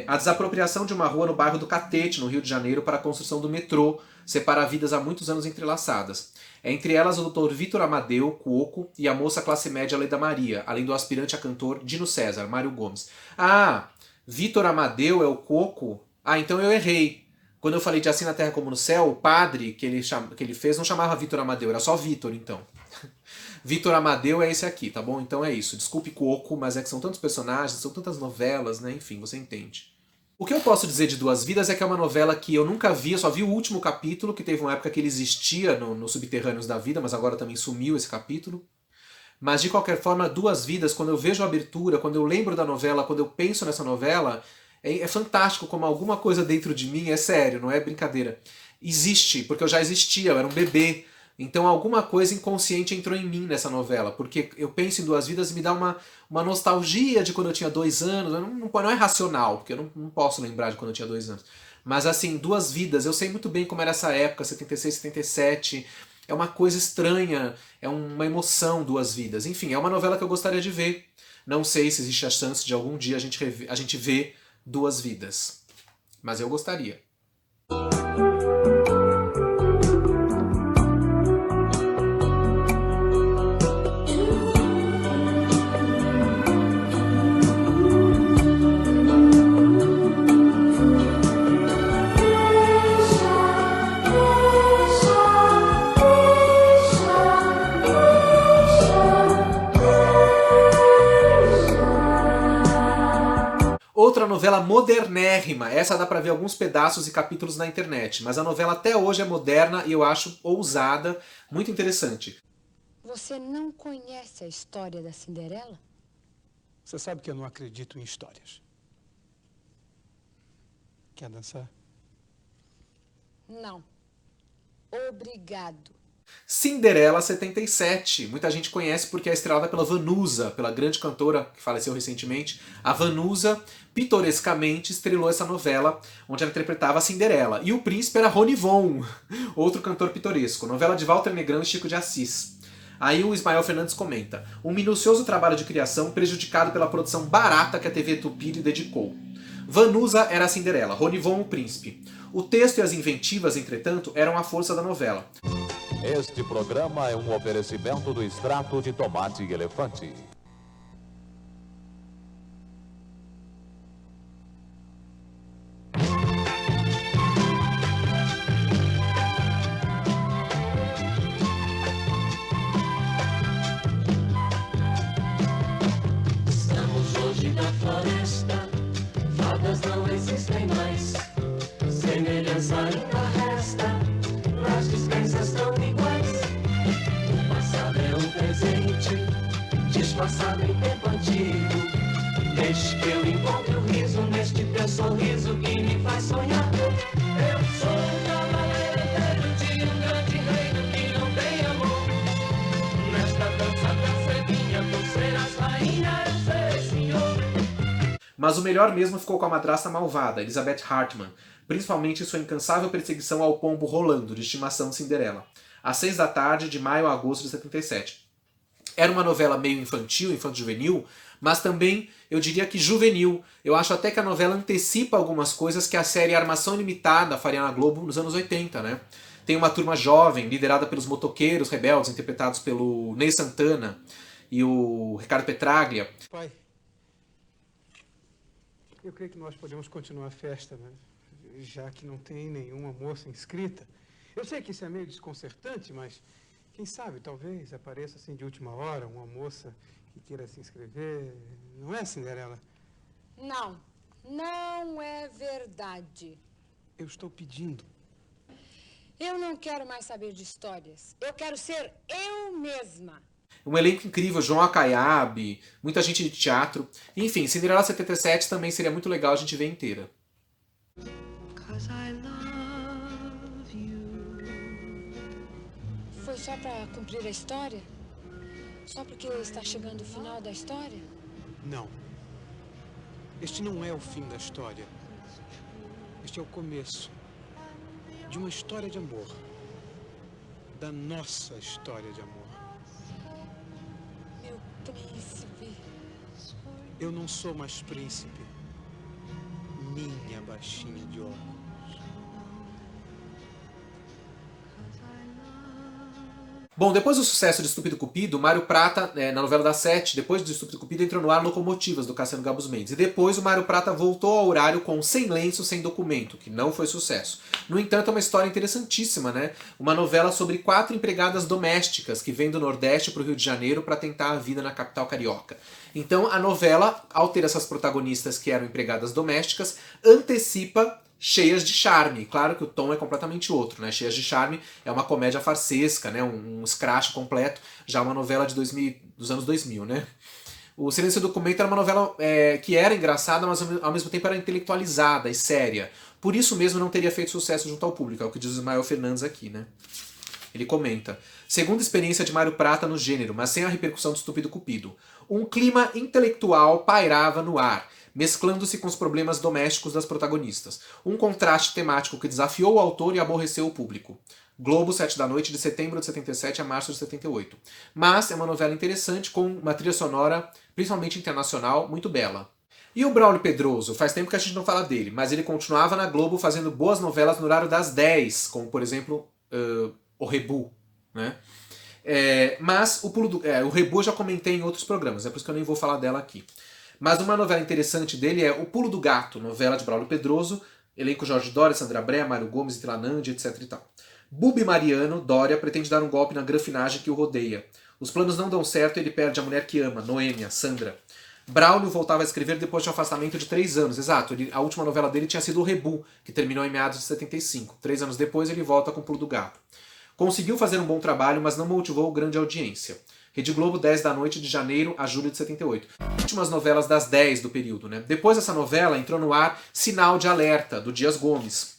A desapropriação de uma rua no bairro do Catete, no Rio de Janeiro, para a construção do metrô, separa vidas há muitos anos entrelaçadas. Entre elas o Dr. Vitor Amadeu Cuoco e a moça classe média Leda Maria, além do aspirante a cantor Dino César, Mário Gomes. Ah, Vitor Amadeu é o Cuoco? Ah, então eu errei. Quando eu falei de Assim na Terra como no Céu, o padre que ele fez não chamava Vitor Amadeu, era só Vitor, então. Vitor Amadeu é esse aqui, tá bom? Então é isso. Desculpe Cuoco, mas é que são tantos personagens, são tantas novelas, né? Enfim, você entende. O que eu posso dizer de Duas Vidas é que é uma novela que eu nunca vi, eu só vi o último capítulo, que teve uma época que ele existia no Subterrâneos da Vida, mas agora também sumiu esse capítulo. Mas de qualquer forma, Duas Vidas, quando eu vejo a abertura, quando eu lembro da novela, quando eu penso nessa novela, é fantástico como alguma coisa dentro de mim, é sério, não é brincadeira, existe, porque eu já existia, eu era um bebê. Então alguma coisa inconsciente entrou em mim nessa novela, porque eu penso em Duas Vidas e me dá uma nostalgia de quando eu tinha 2 anos, não é racional, porque eu não posso lembrar de quando eu tinha 2 anos. Mas assim, Duas Vidas, eu sei muito bem como era essa época, 76, 77, é uma coisa estranha, é uma emoção Duas Vidas. Enfim, é uma novela que eu gostaria de ver. Não sei se existe a chance de algum dia a gente ver Duas Vidas, mas eu gostaria. Outra novela modernérrima, essa dá pra ver alguns pedaços e capítulos na internet, mas a novela até hoje é moderna e eu acho ousada, muito interessante. Você não conhece a história da Cinderela? Você sabe que eu não acredito em histórias. Quer dançar? Não. Obrigado. Cinderela 77, muita gente conhece porque é estrelada pela Vanusa, pela grande cantora que faleceu recentemente. A Vanusa, pitorescamente, estrelou essa novela, onde ela interpretava a Cinderela. E o príncipe era Rony Von, outro cantor pitoresco. Novela de Walter Negrão e Chico de Assis. Aí o Ismael Fernandes comenta: um minucioso trabalho de criação prejudicado pela produção barata que a TV Tupi lhe dedicou. Vanusa era a Cinderela, Rony Von o príncipe. O texto e as inventivas, entretanto, eram a força da novela. Este programa é um oferecimento do extrato de tomate elefante. Estamos hoje na floresta, fadas não existem mais. Semelhança ainda resta, as dispensas tão iguais. O passado é um presente, disfarçado em tempo antigo. Deixe que eu encontre o riso neste teu sorriso que me faz sonhar. Mas o melhor mesmo ficou com a madrasta malvada, Elizabeth Hartman, principalmente sua incansável perseguição ao pombo Rolando, de estimação Cinderela, às 6 da tarde, de maio a agosto de 77. Era uma novela meio infantil, infanto-juvenil, mas também, eu diria que juvenil. Eu acho até que a novela antecipa algumas coisas que a série Armação Ilimitada faria na Globo nos anos 80, né? Tem uma turma jovem, liderada pelos motoqueiros rebeldes, interpretados pelo Ney Santana e o Ricardo Petraglia. Pai, eu creio que nós podemos continuar a festa, né? Já que não tem nenhuma moça inscrita. Eu sei que isso é meio desconcertante, mas quem sabe, talvez apareça assim de última hora uma moça que queira se inscrever. Não é, Cinderela? Não, não é verdade. Eu estou pedindo. Eu não quero mais saber de histórias. Eu quero ser eu mesma. Um elenco incrível, João Acaiabe, muita gente de teatro. Enfim, Cinderela 77 também seria muito legal a gente ver inteira. Foi só para cumprir a história? Só porque está chegando o final da história? Não. Este não é o fim da história. Este é o começo de uma história de amor. Da nossa história de amor. Meu príncipe. Eu não sou mais príncipe. Minha baixinha de óculos. Bom, depois do sucesso de Estúpido Cupido, Mário Prata, na novela das 7, depois de Estúpido Cupido, entrou no ar Locomotivas, do Cassiano Gabus Mendes. E depois o Mário Prata voltou ao horário com Sem Lenço, Sem Documento, que não foi sucesso. No entanto, é uma história interessantíssima, né? Uma novela sobre 4 empregadas domésticas que vêm do Nordeste para o Rio de Janeiro para tentar a vida na capital carioca. Então, a novela, ao ter essas protagonistas que eram empregadas domésticas, antecipa Cheias de Charme. Claro que o tom é completamente outro, né? Cheias de Charme é uma comédia farsesca, né? Um escracho completo, já uma novela de dos anos 2000, né? O Silêncio do Documento era uma novela que era engraçada, mas ao mesmo tempo era intelectualizada e séria. Por isso mesmo não teria feito sucesso junto ao público, é o que diz o Ismael Fernandes aqui, né? Ele comenta: segunda experiência de Mário Prata no gênero, mas sem a repercussão do Estúpido Cupido. Um clima intelectual pairava no ar, mesclando-se com os problemas domésticos das protagonistas. Um contraste temático que desafiou o autor e aborreceu o público. Globo, 7 da noite, de setembro de 77 a março de 78. Mas é uma novela interessante, com uma trilha sonora, principalmente internacional, muito bela. E o Braulio Pedroso? Faz tempo que a gente não fala dele, mas ele continuava na Globo fazendo boas novelas no horário das 10, como, por exemplo, O Rebu, né? Mas o Rebu eu já comentei em outros programas, é por isso que eu nem vou falar dela aqui. Mas uma novela interessante dele é O Pulo do Gato, novela de Braulio Pedroso, elenco Jorge Dória, Sandra Brea, Mário Gomes, Itlanandi, etc e tal. Bubi Mariano, Dória, pretende dar um golpe na granfinagem que o rodeia. Os planos não dão certo e ele perde a mulher que ama, Noêmia, Sandra. Braulio voltava a escrever depois de um afastamento de 3 anos, exato. A última novela dele tinha sido O Rebu, que terminou em meados de 75. 3 anos depois ele volta com O Pulo do Gato. Conseguiu fazer um bom trabalho, mas não motivou grande audiência. Rede Globo, 10 da noite, de janeiro a julho de 78. Últimas novelas das 10 do período, né? Depois dessa novela, entrou no ar Sinal de Alerta, do Dias Gomes,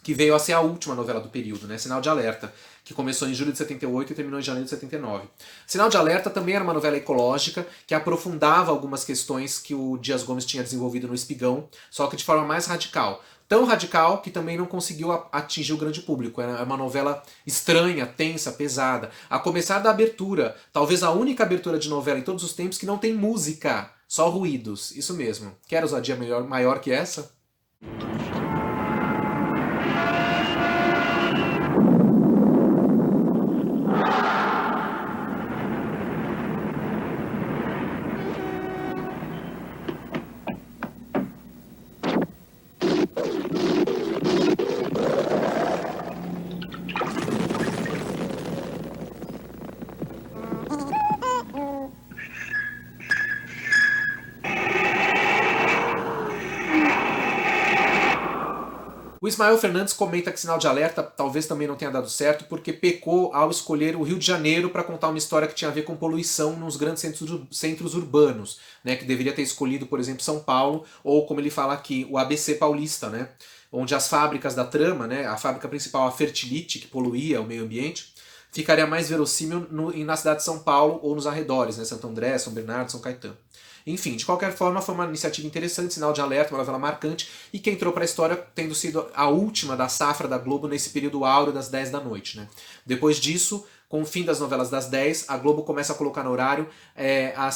que veio a ser a última novela do período, né? Sinal de Alerta, que começou em julho de 78 e terminou em janeiro de 79. Sinal de Alerta também era uma novela ecológica, que aprofundava algumas questões que o Dias Gomes tinha desenvolvido no Espigão, só que de forma mais radical. Tão radical que também não conseguiu atingir o grande público. Era uma novela estranha, tensa, pesada. A começar da abertura, talvez a única abertura de novela em todos os tempos que não tem música, só ruídos. Isso mesmo. Quer ousadia maior que essa? O Ismael Fernandes comenta que Sinal de Alerta talvez também não tenha dado certo porque pecou ao escolher o Rio de Janeiro para contar uma história que tinha a ver com poluição nos grandes centros urbanos, né, que deveria ter escolhido, por exemplo, São Paulo, ou como ele fala aqui, o ABC paulista, né, onde as fábricas da trama, né, a fábrica principal, a Fertilite, que poluía o meio ambiente, ficaria mais verossímil na cidade de São Paulo ou nos arredores, né, Santo André, São Bernardo, São Caetano. Enfim, de qualquer forma, foi uma iniciativa interessante, sinal de alerta, uma novela marcante, e que entrou para a história tendo sido a última da safra da Globo nesse período áureo das 10 da noite, né? Depois disso, com o fim das novelas das 10, a Globo começa a colocar no horário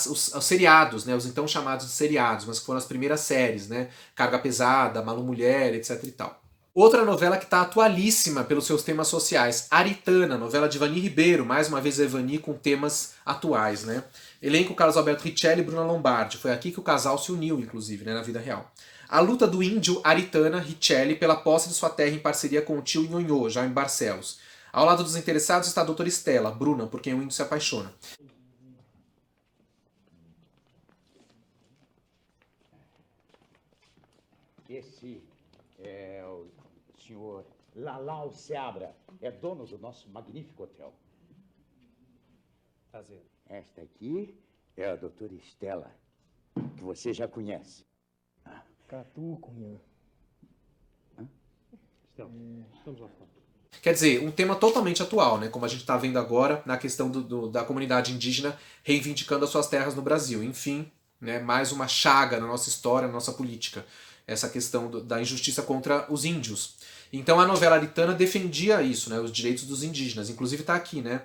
os seriados, né? Os então chamados de seriados, mas que foram as primeiras séries, né? Carga Pesada, Malu Mulher, etc e tal. Outra novela que está atualíssima pelos seus temas sociais, Aritana, novela de Ivani Ribeiro, mais uma vez Ivani com temas atuais, né? Elenco Carlos Alberto Richelli e Bruna Lombardi. Foi aqui que o casal se uniu, inclusive, né, na vida real. A luta do índio Aritana Richelli pela posse de sua terra em parceria com o tio Nhonhô, já em Barcelos. Ao lado dos interessados está a doutora Estela, Bruna, por quem o índio se apaixona. Esse é o senhor Lalau Seabra, é dono do nosso magnífico hotel. Prazer. Esta aqui é a doutora Estela, que você já conhece. Catuco, meu. Estela, estamos lá fora. Quer dizer, um tema totalmente atual, né? Como a gente está vendo agora na questão da comunidade indígena reivindicando as suas terras no Brasil. Enfim, né? Mais uma chaga na nossa história, na nossa política. Essa questão da injustiça contra os índios. Então a novela Aritana defendia isso, né? Os direitos dos indígenas. Inclusive está aqui, né?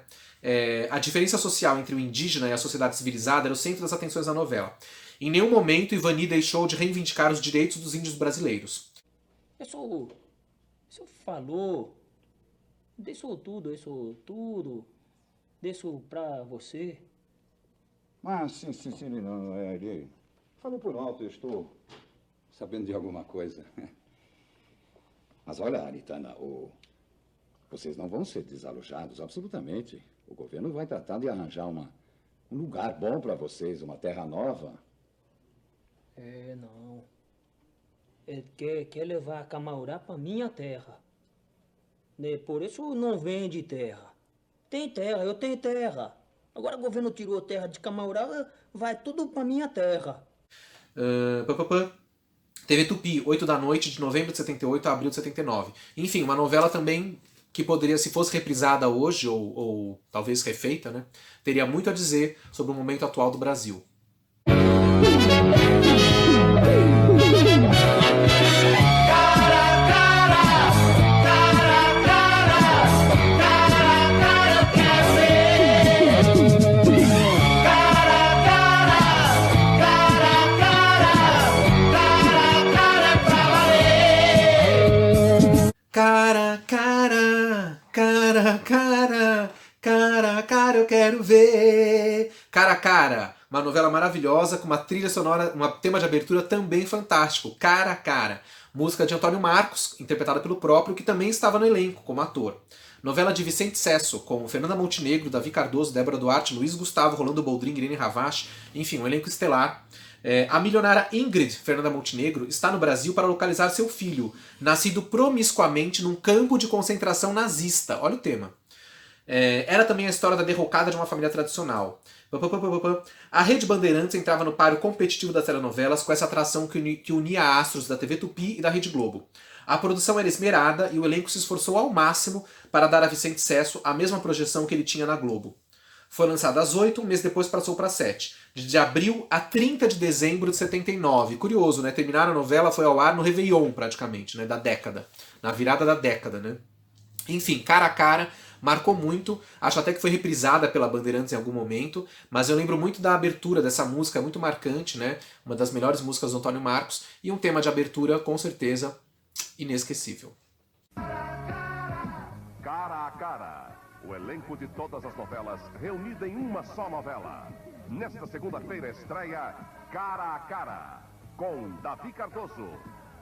A diferença social entre o indígena e a sociedade civilizada era o centro das atenções da novela. Em nenhum momento Ivani deixou de reivindicar os direitos dos índios brasileiros. Isso falou... Deixou tudo pra você. Ah, sim, não, ele falou por alto, eu estou sabendo de alguma coisa. Mas olha, Aritana, vocês não vão ser desalojados, absolutamente. O governo vai tratar de arranjar um lugar bom para vocês, uma terra nova. Não. Ele quer levar a Camaurá pra minha terra. Por isso não vende terra. Tem terra, eu tenho terra. Agora o governo tirou terra de Camaurá, vai tudo pra minha terra. TV Tupi, 8 da noite, de novembro de 78 a abril de 79. Enfim, uma novela também que poderia, se fosse reprisada hoje, ou talvez refeita, né, teria muito a dizer sobre o momento atual do Brasil. Cara, eu quero ver. Cara, uma novela maravilhosa com uma trilha sonora, um tema de abertura também fantástico. Cara, música de Antônio Marcos, interpretada pelo próprio, que também estava no elenco como ator. Novela de Vicente Cesso, com Fernanda Montenegro, Davi Cardoso, Débora Duarte, Luiz Gustavo, Rolando Boldrin, Irene Ravache, enfim, um elenco estelar. A milionária Ingrid Fernanda Montenegro está no Brasil para localizar seu filho, nascido promiscuamente num campo de concentração nazista. Olha o tema. Era também a história da derrocada de uma família tradicional. A Rede Bandeirantes entrava no páreo competitivo das telenovelas com essa atração que unia astros da TV Tupi e da Rede Globo. A produção era esmerada e o elenco se esforçou ao máximo para dar a Vicente Cesso a mesma projeção que ele tinha na Globo. Foi lançada às 8, um mês depois passou para 7. De abril a 30 de dezembro de 79. Curioso, né? Terminaram a novela, foi ao ar no Réveillon, praticamente, né? Da década. Na virada da década, né? Enfim, Cara, marcou muito. Acho até que foi reprisada pela Bandeirantes em algum momento. Mas eu lembro muito da abertura dessa música, muito marcante, né? Uma das melhores músicas do Antônio Marcos. E um tema de abertura, com certeza, inesquecível. Cara a Cara. O elenco de todas as novelas reunido em uma só novela. Nesta segunda-feira estreia Cara a Cara, com Davi Cardoso,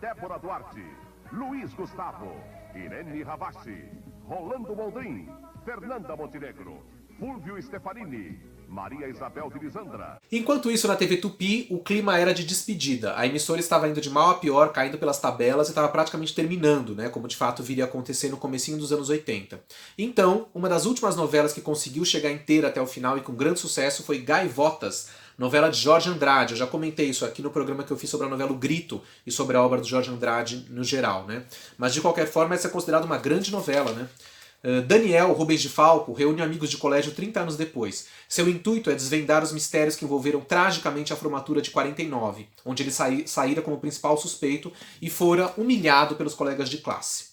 Débora Duarte, Luiz Gustavo, Irene Ravache, Rolando Boldrin, Fernanda Montenegro, Fulvio Stefanini, Maria Isabel de Lisandra. Enquanto isso, na TV Tupi, o clima era de despedida. A emissora estava indo de mal a pior, caindo pelas tabelas e estava praticamente terminando, né, como de fato viria a acontecer no comecinho dos anos 80. Então, uma das últimas novelas que conseguiu chegar inteira até o final e com grande sucesso foi Gaivotas, novela de Jorge Andrade. Eu já comentei isso aqui no programa que eu fiz sobre a novela O Grito e sobre a obra do Jorge Andrade no geral, né? Mas de qualquer forma, essa é considerada uma grande novela, né? Daniel Rubens de Falco reúne amigos de colégio 30 anos depois. Seu intuito é desvendar os mistérios que envolveram tragicamente a formatura de 49, onde ele saíra como principal suspeito e fora humilhado pelos colegas de classe.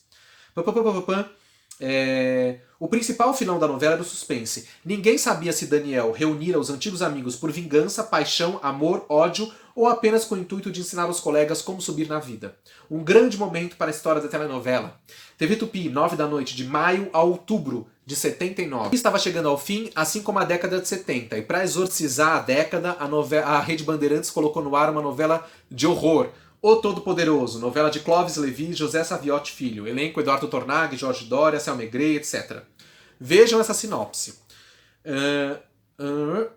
O principal final da novela era o suspense. Ninguém sabia se Daniel reunira os antigos amigos por vingança, paixão, amor, ódio ou apenas com o intuito de ensinar aos colegas como subir na vida. Um grande momento para a história da telenovela. TV Tupi, 9 da noite, de maio a outubro de 79. Estava chegando ao fim, assim como a década de 70. E para exorcizar a década, a Rede Bandeirantes colocou no ar uma novela de horror. O Todo-Poderoso, novela de Clóvis Levi e José Saviotti Filho. Elenco Eduardo Tornag, Jorge Doria, Selma Grey, etc. Vejam essa sinopse.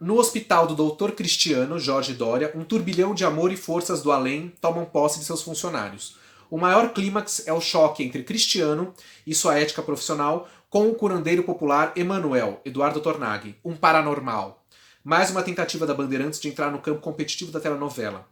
No hospital do Dr. Cristiano, Jorge Doria, um turbilhão de amor e forças do além tomam posse de seus funcionários. O maior clímax é o choque entre Cristiano e sua ética profissional com o curandeiro popular Emanuel, Eduardo Tornag, um paranormal. Mais uma tentativa da Bandeirantes de entrar no campo competitivo da telenovela.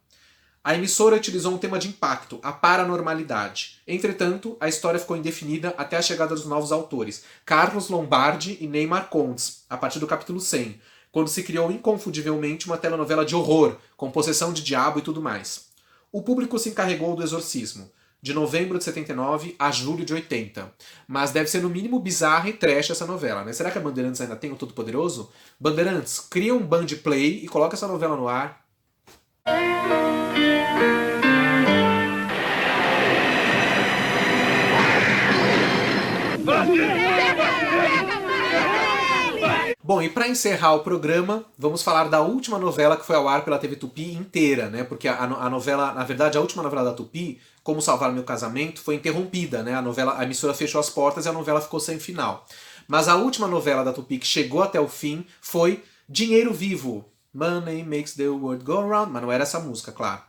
A emissora utilizou um tema de impacto, a paranormalidade. Entretanto, a história ficou indefinida até a chegada dos novos autores, Carlos Lombardi e Neymar Contes, a partir do capítulo 100, quando se criou inconfundivelmente uma telenovela de horror, com possessão de diabo e tudo mais. O público se encarregou do exorcismo, de novembro de 79 a julho de 80. Mas deve ser no mínimo bizarra e trash essa novela, né? Será que a Bandeirantes ainda tem o Todo-Poderoso? Bandeirantes, cria um Band Play e coloca essa novela no ar. Bom, e para encerrar o programa, vamos falar da última novela que foi ao ar pela TV Tupi inteira, né? Porque a novela, na verdade, a última novela da Tupi, Como Salvar Meu Casamento, foi interrompida, né? A emissora fechou as portas e a novela ficou sem final. Mas a última novela da Tupi que chegou até o fim foi Dinheiro Vivo. Money makes the world go round. Mas não era essa música, claro.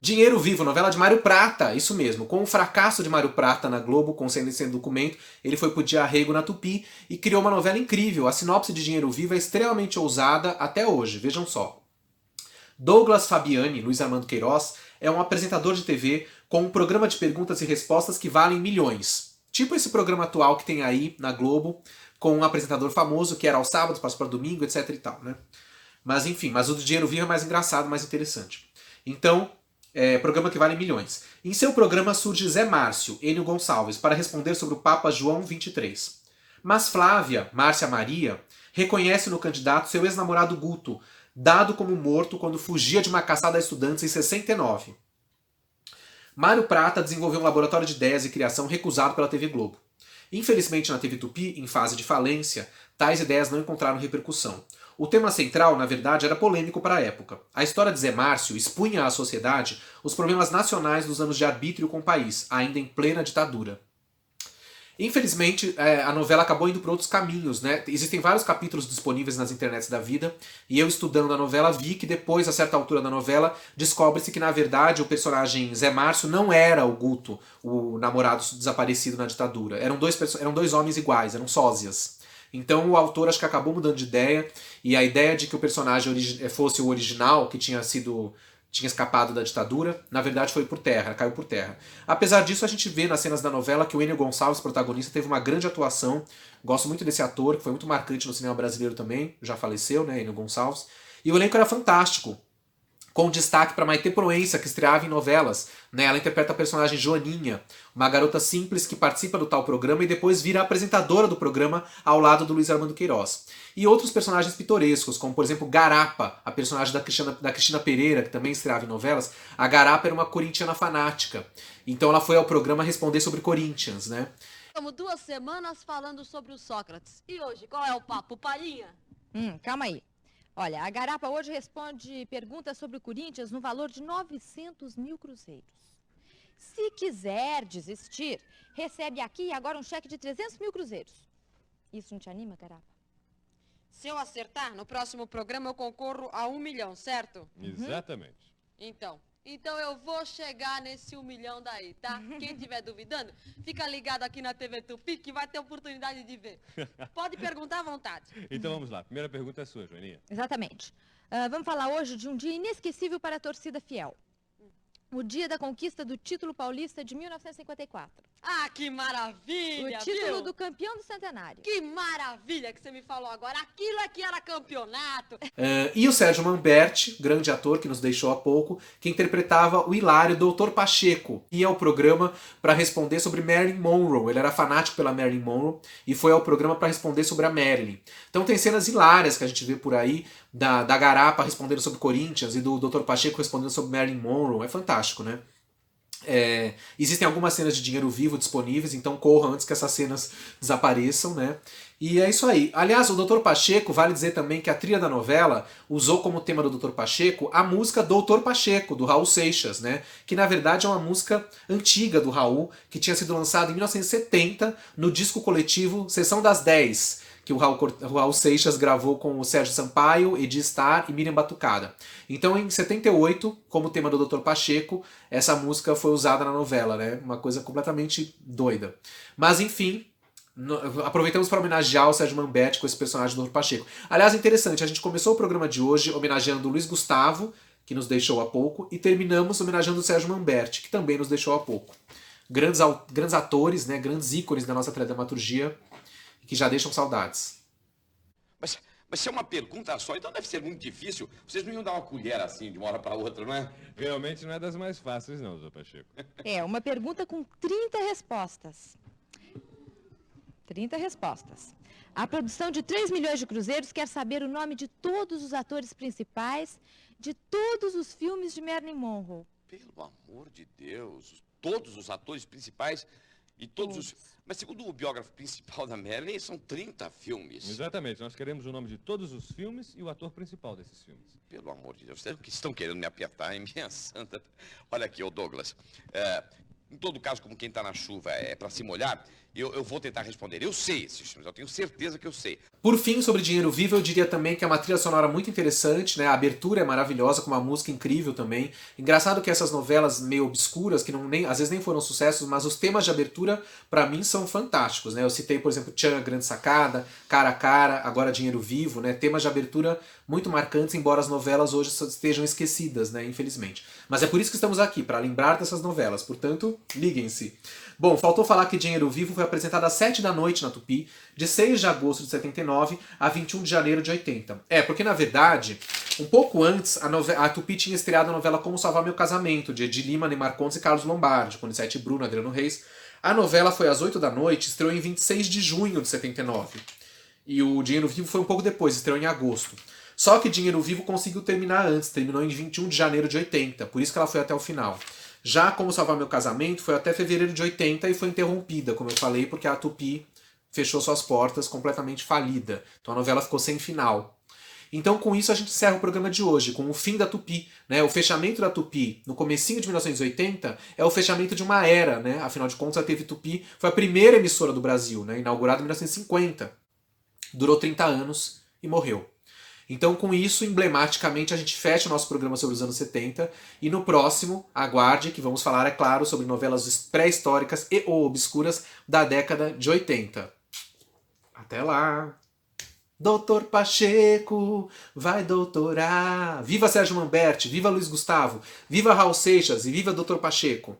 Dinheiro Vivo, novela de Mário Prata, isso mesmo. Com o fracasso de Mário Prata na Globo, com Sem Documento, ele foi pro Dia Arrego na Tupi e criou uma novela incrível. A sinopse de Dinheiro Vivo é extremamente ousada até hoje, vejam só. Douglas Fabiani, Luiz Armando Queiroz, é um apresentador de TV com um programa de perguntas e respostas que valem milhões. Tipo esse programa atual que tem aí na Globo, com um apresentador famoso que era aos sábados, passa para domingo, etc e tal, né? Mas enfim, mas o do Dinheiro Vivo é mais engraçado, mais interessante. Então, programa que vale milhões. Em seu programa surge Zé Márcio, Enio Gonçalves, para responder sobre o Papa João XXIII. Mas Flávia, Márcia Maria, reconhece no candidato seu ex-namorado Guto, dado como morto quando fugia de uma caçada a estudantes em 69. Mário Prata desenvolveu um laboratório de ideias e criação recusado pela TV Globo. Infelizmente, na TV Tupi, em fase de falência, tais ideias não encontraram repercussão. O tema central, na verdade, era polêmico para a época. A história de Zé Márcio expunha à sociedade os problemas nacionais dos anos de arbítrio com o país, ainda em plena ditadura. Infelizmente, a novela acabou indo por outros caminhos, né? Existem vários capítulos disponíveis nas internets da vida, e eu estudando a novela vi que depois, a certa altura da novela, descobre-se que, na verdade, o personagem Zé Márcio não era o Guto, o namorado desaparecido na ditadura. Eram dois homens iguais, eram sósias. Então o autor acho que acabou mudando de ideia, e a ideia de que o personagem fosse o original, que tinha escapado da ditadura, na verdade foi por terra, caiu por terra. Apesar disso, a gente vê nas cenas da novela que o Enio Gonçalves, protagonista, teve uma grande atuação. Gosto muito desse ator, que foi muito marcante no cinema brasileiro também, já faleceu, né, Enio Gonçalves. E o elenco era fantástico, com destaque para Maitê Proença, que estreava em novelas. Né? Ela interpreta a personagem Joaninha, uma garota simples que participa do tal programa e depois vira apresentadora do programa ao lado do Luiz Armando Queiroz. E outros personagens pitorescos, como por exemplo Garapa, a personagem da Cristina Pereira, que também estreava em novelas. A Garapa era uma corintiana fanática, então ela foi ao programa responder sobre Corinthians, né? Estamos 2 semanas falando sobre o Sócrates. E hoje, qual é o papo, Palhinha? Calma aí. Olha, a Garapa hoje responde perguntas sobre o Corinthians no valor de 900 mil cruzeiros. Se quiser desistir, recebe aqui e agora um cheque de 300 mil cruzeiros. Isso não te anima, Garapa? Se eu acertar, no próximo programa eu concorro a 1 milhão, certo? Exatamente. Então eu vou chegar nesse 1 milhão daí, tá? Quem estiver duvidando, fica ligado aqui na TV Tupi que vai ter oportunidade de ver. Pode perguntar à vontade. Então vamos lá. Primeira pergunta é sua, Joaninha. Exatamente. Vamos falar hoje de um dia inesquecível para a torcida fiel. O dia da conquista do título paulista de 1954. Ah, que maravilha, O título viu? do campeão do centenário. Que maravilha que você me falou agora. Aquilo aqui era campeonato. E o Sérgio Manberti, grande ator que nos deixou há pouco, que interpretava o hilário Dr. Pacheco, e é o programa para responder sobre Marilyn Monroe. Ele era fanático pela Marilyn Monroe e foi ao programa para responder sobre a Marilyn. Então tem cenas hilárias que a gente vê por aí, da Garapa respondendo sobre Corinthians e do Dr. Pacheco respondendo sobre Marilyn Monroe. É fantástico, né? Existem algumas cenas de dinheiro vivo disponíveis, então corra antes que essas cenas desapareçam, né? E é isso aí. Aliás, o Dr. Pacheco, vale dizer também que a trilha da novela usou como tema do Dr. Pacheco a música Doutor Pacheco, do Raul Seixas, né? Que na verdade é uma música antiga do Raul, que tinha sido lançada em 1970 no disco coletivo Sessão das 10, que o Raul Seixas gravou com o Sérgio Sampaio, Edi Starr e Miriam Batucada. Então, em 78, como tema do Dr. Pacheco, essa música foi usada na novela, né? Uma coisa completamente doida. Mas, enfim, aproveitamos para homenagear o Sérgio Manberti com esse personagem do Dr. Pacheco. Aliás, interessante, a gente começou o programa de hoje homenageando o Luiz Gustavo, que nos deixou há pouco, e terminamos homenageando o Sérgio Manberti, que também nos deixou há pouco. Grandes atores, né? Grandes ícones da nossa teledramaturgia, que já deixam saudades. Mas se é uma pergunta só, então deve ser muito difícil. Vocês não iam dar uma colher assim, de uma hora para outra, não é? Realmente não é das mais fáceis não, Dr. Pacheco. É, uma pergunta com 30 respostas. 30 respostas. A produção de 3 milhões de cruzeiros quer saber o nome de todos os atores principais de todos os filmes de Marilyn Monroe. Pelo amor de Deus, todos os atores principais e todos os... Mas segundo o biógrafo principal da Marilyn, são 30 filmes. Exatamente, nós queremos o nome de todos os filmes e o ator principal desses filmes. Pelo amor de Deus, vocês estão querendo me apertar, hein, minha santa? Olha aqui, ô Douglas, em todo caso, como quem está na chuva é para se molhar, eu vou tentar responder. Eu sei esses filmes, eu tenho certeza que eu sei. Por fim, sobre Dinheiro Vivo, eu diria também que é uma trilha sonora muito interessante, né? A abertura é maravilhosa, com uma música incrível também. Engraçado que essas novelas meio obscuras, que às vezes nem foram sucessos, mas os temas de abertura, pra mim, são fantásticos, né? Eu citei, por exemplo, Tchan, A Grande Sacada, Cara a Cara, agora Dinheiro Vivo, né? Temas de abertura muito marcantes, embora as novelas hoje estejam esquecidas, né? Infelizmente. Mas é por isso que estamos aqui, para lembrar dessas novelas. Portanto, liguem-se. Bom, faltou falar que Dinheiro Vivo foi apresentado às 7 da noite na Tupi, de 6 de agosto de 79 a 21 de janeiro de 80. Porque na verdade, um pouco antes, a Tupi tinha estreado a novela Como Salvar Meu Casamento, de Edi Lima, Neymar Contes e Carlos Lombardi, com Nissete Bruno, Adriano Reis. A novela foi às 8 da noite, estreou em 26 de junho de 79. E o Dinheiro Vivo foi um pouco depois, estreou em agosto. Só que Dinheiro Vivo conseguiu terminar antes, terminou em 21 de janeiro de 80, por isso que ela foi até o final. Já Como Salvar Meu Casamento foi até fevereiro de 80 e foi interrompida, como eu falei, porque a Tupi fechou suas portas, completamente falida. Então a novela ficou sem final. Então com isso a gente encerra o programa de hoje, com o fim da Tupi, né? O fechamento da Tupi no comecinho de 1980 é o fechamento de uma era, né? Afinal de contas a TV Tupi foi a primeira emissora do Brasil, né? Inaugurada em 1950. Durou 30 anos e morreu. Então, com isso, emblematicamente, a gente fecha o nosso programa sobre os anos 70 e no próximo, aguarde que vamos falar, é claro, sobre novelas pré-históricas e ou obscuras da década de 80. Até lá! Doutor Pacheco vai doutorar! Viva Sérgio Manberti, viva Luiz Gustavo, viva Raul Seixas e viva Doutor Pacheco!